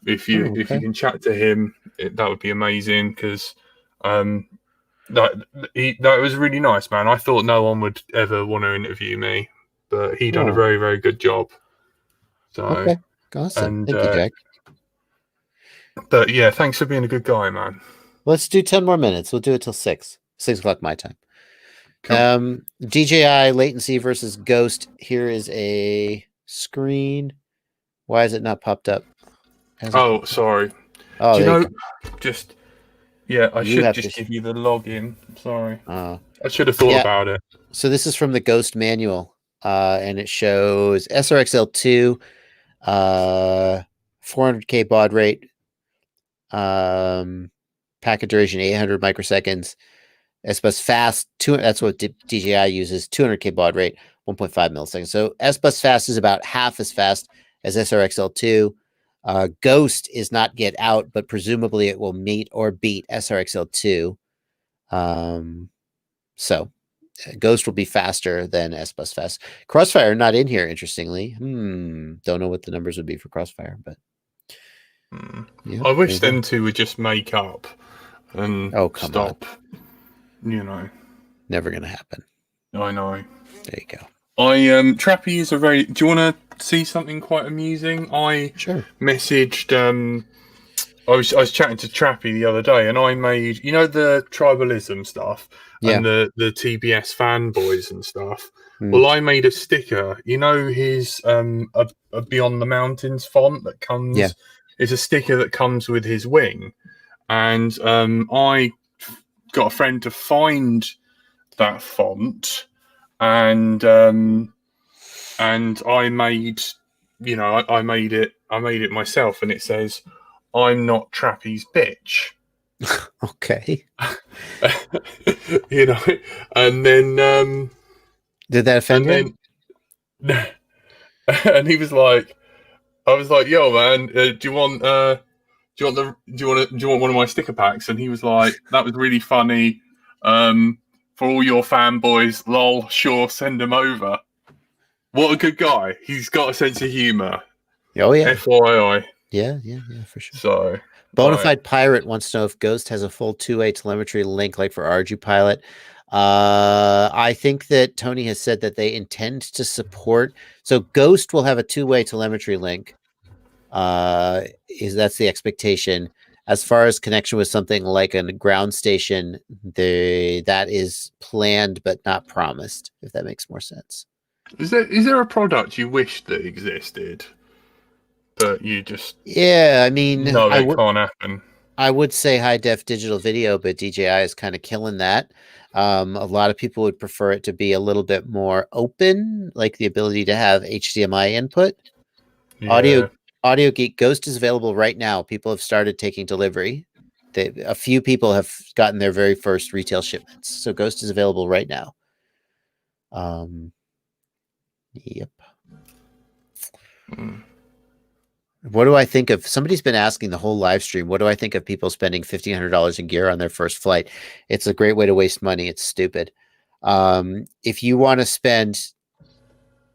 if you can chat to him, that would be amazing, because that was really nice, man. I thought no one would ever want to interview me, but he done a very, very good job. So Okay, awesome. and Thank you, Jack. but yeah, thanks for being a good guy, man. Let's do 10 more minutes. We'll do it till 6 o'clock my time. Cool. DJI latency versus Ghost. Here is a screen. Why is it not popped up? Oh, sorry. Oh, Do you there know? you go. Just I You should have just to. give you the login. Sorry, Uh, I should have thought yeah. about it. So this is from the Ghost manual, and it shows SRXL2 400K baud rate, packet duration 800 microseconds, S-Bus fast, that's what DJI uses, 200K baud rate, 1.5 milliseconds. So S-Bus fast is about half as fast as SRXL2. Ghost is not yet out, but presumably it will meet or beat SRXL2. So Ghost will be faster than S-Bus fast. Crossfire not in here, interestingly. Don't know what the numbers would be for Crossfire, but yeah, I wish them two would just make up and stop. Never gonna happen. I know. There you go. Trappy is a very. Do you want to see something quite amusing? I messaged. I was chatting to Trappy the other day, and I made the tribalism stuff and the TBS fanboys and stuff. Well, I made a sticker. His a Beyond the Mountains font that comes. Yeah. It's a sticker that comes with his wing, and I got a friend to find that font, and I made I made it myself, and it says, "I'm not Trappy's bitch." Okay. And then did that offend him? And he was like, I was like, "Yo, man, do you want one of my sticker packs?" And he was like, "That was really funny. For all your fanboys, lol, sure, send them over." What a good guy. He's got a sense of humor. Oh, yeah. FYI. Yeah, for sure. So, Bonafide Pirate wants to know if Ghost has a full 2-way telemetry link like for ArduPilot. I think that Tony has said that they intend to support. So Ghost will have a 2-way telemetry link. That's the expectation. As far as connection with something like a ground station, that is planned but not promised, if that makes more sense. Is there a product you wish that existed, but you just I mean, no, it can't happen? I would say high def digital video, but DJI is kind of killing that. A lot of people would prefer it to be a little bit more open, like the ability to have HDMI input. Yeah. Audio Geek Ghost is available right now. People have started taking delivery. A few people have gotten their very first retail shipments. So Ghost is available right now. Yep. What do I think of? Somebody's been asking the whole live stream. What do I think of people spending $1,500 in gear on their first flight? It's a great way to waste money. It's stupid. If you want to spend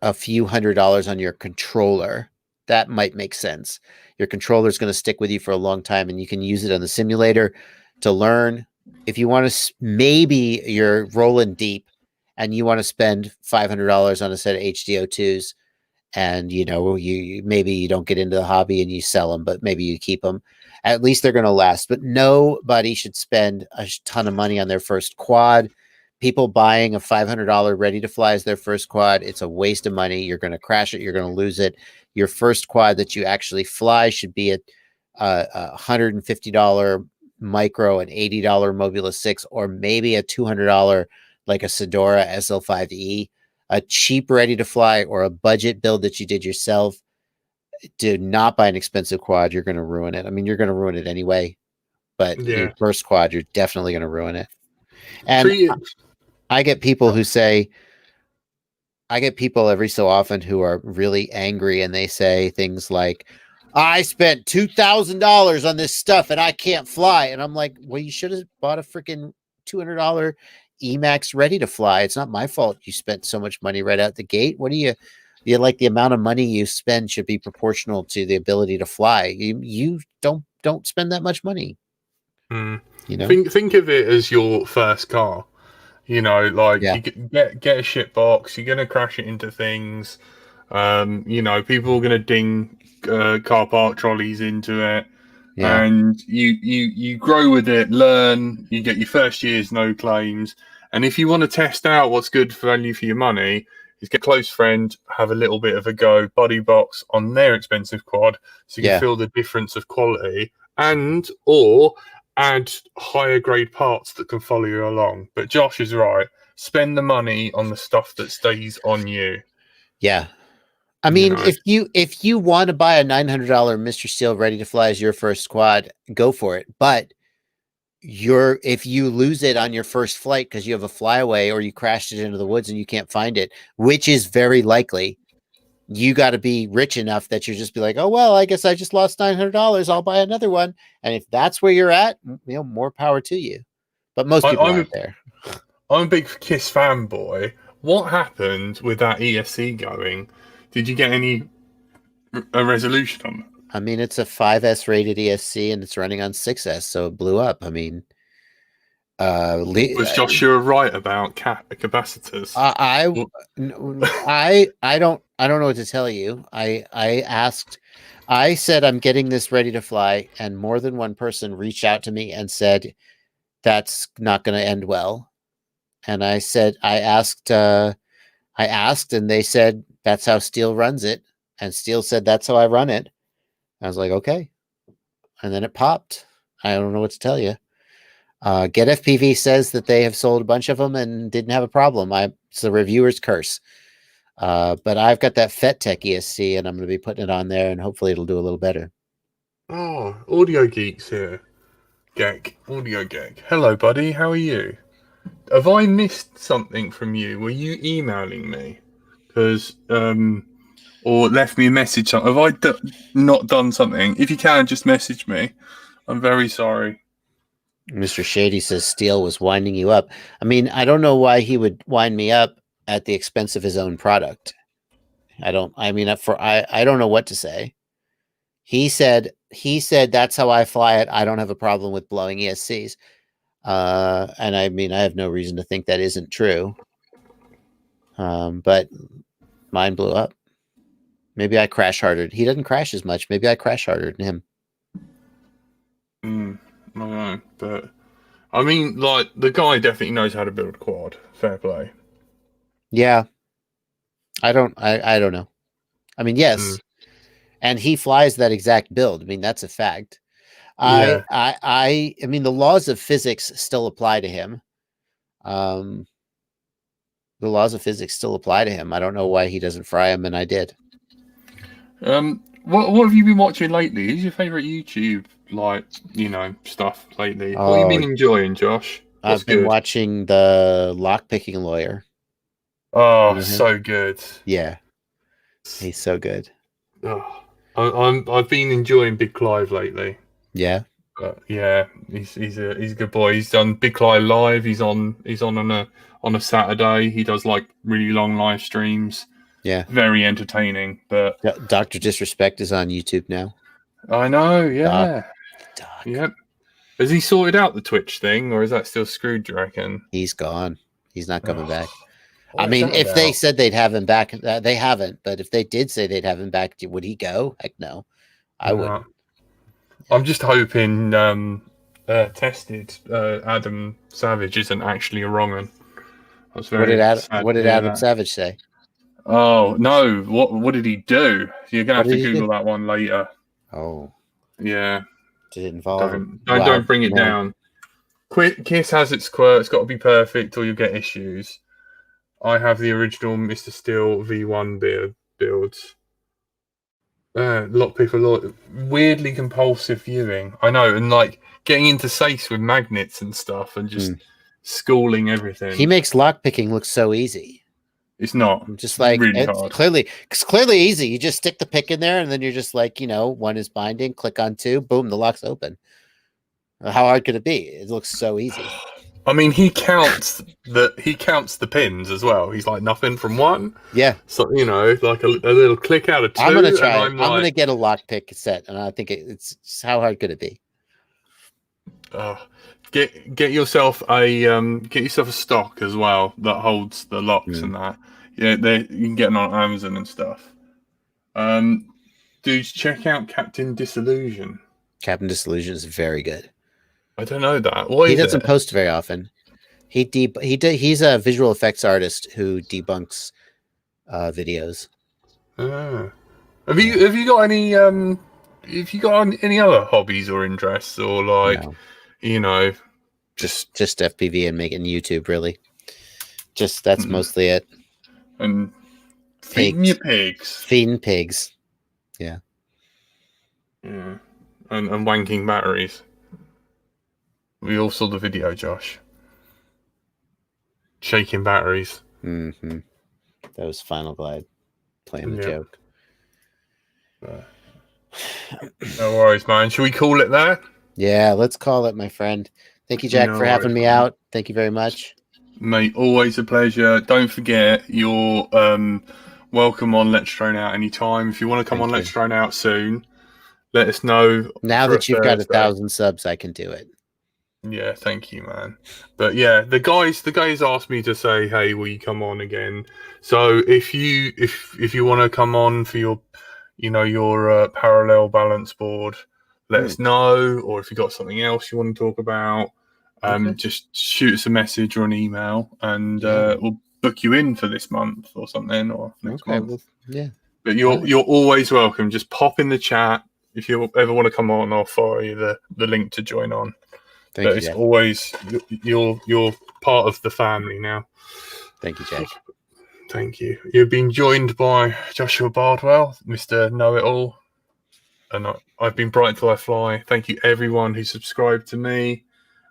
a few $100s on your controller, that might make sense. Your controller is going to stick with you for a long time, and you can use it on the simulator to learn. If you want to, maybe you're rolling deep and you want to spend $500 on a set of HDO2s, and you maybe you don't get into the hobby and you sell them, but maybe you keep them. At least they're going to last. But nobody should spend a ton of money on their first quad. People buying a $500 ready to fly as their first quad, it's a waste of money. You're going to crash it. You're going to lose it. Your first quad that you actually fly should be a $150 micro, an $80 Mobula 6, or maybe a $200 like a Sedora SL5E. A cheap ready to fly or a budget build that you did yourself. Do not buy an expensive quad. You're going to ruin it. I mean, you're going to ruin it anyway, but your first quad, you're definitely going to ruin it. And I get people who say, I get people every so often who are really angry, and they say things like, "I spent $2,000 on this stuff and I can't fly." And I'm like, well, you should have bought a freaking $200 Emax ready to fly. It's not my fault you spent so much money right out the gate. What do you like? The amount of money you spend should be proportional to the ability to fly. You don't spend that much money. Think of it as your first car. You get a shit box. You're gonna crash it into things. People are gonna ding car park trolleys into it. Yeah. And you grow with it, learn, you get your first year's no claims. And if you want to test out what's good value for your money, is get a close friend, have a little bit of a go, buddy box on their expensive quad, so you can feel the difference of quality, and or add higher grade parts that can follow you along. But Josh is right. Spend the money on the stuff that stays on you. Yeah. I You mean, know, if you want to buy a $900 Mr. Steel ready to fly as your first squad, go for it. But if you lose it on your first flight because you have a flyaway or you crashed it into the woods and you can't find it, which is very likely, you got to be rich enough that you just be like, oh well, I guess I just lost $900. I'll buy another one. And if that's where you're at, more power to you. But most people I'm aren't there. a big Kiss fanboy. What happened with that ESC going? Did you get any a resolution on that? I mean, it's a 5S rated ESC and it's running on 6S, so it blew up. I mean, Was Joshua right about capacitors? I Well, I don't know what to tell you. I said I'm getting this ready to fly, and more than one person reached out to me and said that's not going to end well. And I said I asked, and they said that's how Steel runs it, and Steel said that's how I run it. I was like, okay, and then it popped. I don't know what to tell you. Get FPV says that they have sold a bunch of them and didn't have a problem. It's the reviewer's curse. But I've got that FetTech ESC and I'm going to be putting it on there and hopefully it'll do a little better. oh, Audio Geeks here. Gek, Audio Gek. Hello, buddy. How are you? Have I missed something from you? Were you emailing me? Because, or left me a message? Have I not done something? If you can, just message me. I'm very sorry. Mr. Shady says Steele was winding you up. I mean, I don't know why he would wind me up at the expense of his own product. I don't know what to say. He said that's how I fly it. I don't have a problem with blowing ESCs. And I mean, I have no reason to think that isn't true. But mine blew up. Maybe I crash harder. He doesn't crash as much. Maybe I crash harder than him. I don't know, but I mean, like, the guy definitely knows how to build a quad. Fair play. Yeah. I don't know. I mean, yes. And he flies that exact build. I mean, that's a fact. Yeah. I mean, the laws of physics still apply to him. The laws of physics still apply to him. I don't know why he doesn't fry them, and I did. What have you been watching lately? Who's your favorite YouTube stuff lately? What have you been enjoying, Josh? I've been watching the Lockpicking Lawyer. Oh, so good. Yeah, he's so good. Oh, I've been enjoying Big Clive lately. Yeah. Yeah, he's a good boy. He's done Big Clive live. He's on on a Saturday. He does like really long live streams. Yeah, very entertaining. But Dr. Disrespect is on YouTube now. I know. Yeah. Doc. Yep. Has he sorted out the Twitch thing, or is that still screwed? Do you reckon? He's gone. He's not coming back. I mean, if they said they'd have him back, they haven't. But if they did say they'd have him back, would he go? Heck no. I wouldn't. I'm just hoping tested Adam Savage isn't actually a wrong one. What did Adam Savage say? Oh no! What did he do? You're gonna have to Google that one later. Oh, yeah. Did it involve? Don't bring it down. Kiss has its quirks. It's got to be perfect, or you'll get issues. I have the original Mr. Steel V1 builds. A lot of people weirdly compulsive viewing. I know, and like getting into safes with magnets and stuff, and just schooling everything. He makes lockpicking look so easy. It's not. Just like really it's hard. clearly easy. You just stick the pick in there, and then you're just like, one is binding. Click on two, boom, the lock's open. How hard could it be? It looks so easy. I mean, he counts the pins as well. He's like nothing from one. Yeah. So like a little click out of two. I'm gonna try. I'm gonna get a lockpick set, and I think it's how hard could it be? Get yourself a stock as well that holds the locks and that. Yeah, you can get them on Amazon and stuff. Dudes, check out Captain Disillusion. Captain Disillusion is very good. I don't know that. He doesn't post very often. He's a visual effects artist who debunks videos. Have you got any any other hobbies or interests, or like just FPV and making YouTube, really? Just that's mostly it. And Feeding your pigs. Feeding pigs. Yeah. And wanking batteries. We all saw the video, Josh. Shaking batteries. Mm-hmm. That was Final Glide playing the joke. No worries, man. Should we call it there? Yeah, let's call it, my friend. Thank you, Jack, for having me out. Thank you very much. Mate, always a pleasure. Don't forget, you're welcome on Let's Drone Out anytime. If you want to come on Let's Drone Out soon, let us know. Now that you've got 1,000 subs, I can do it. Yeah, thank you, man. But yeah, the guys asked me to say, hey, will you come on again? So if you want to come on for your parallel balance board, let us know. Or if you got something else you want to talk about, just shoot us a message or an email, and we'll book you in for this month or something, or next month. Well, yeah. But you're always welcome. Just pop in the chat if you ever want to come on. I'll fire you the link to join on. Thank you, it's Jack. always you're part of the family now. Thank you, Jack. Thank you. You've been joined by Joshua Bardwell, Mr. Know-It-All, and I've been Bright Till I Fly. Thank you, everyone who subscribed to me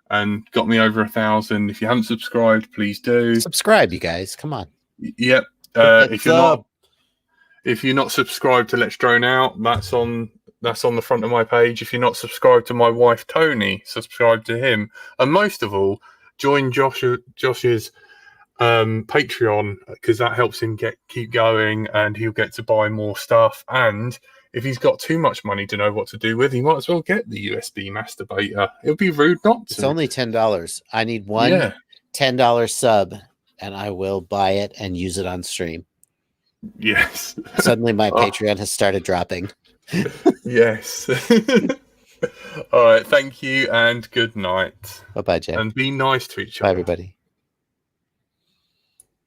and got me over 1,000. If you haven't subscribed, please do subscribe, you guys. Come on. Yep. If you're not subscribed to Let's Drone Out, that's on the front of my page. If you're not subscribed to my wife Tony, subscribe to him. And most of all, join Josh's Patreon, because that helps him keep going, and he'll get to buy more stuff. And if he's got too much money to know what to do with, he might as well get the USB masturbator. It would be rude not to. It's only $10. I need one $10 sub, and I will buy it and use it on stream. Yes. Suddenly my Patreon has started dropping. Yes. All right. Thank you and good night. Bye-bye, Jack. And be nice to each other. Bye, everybody.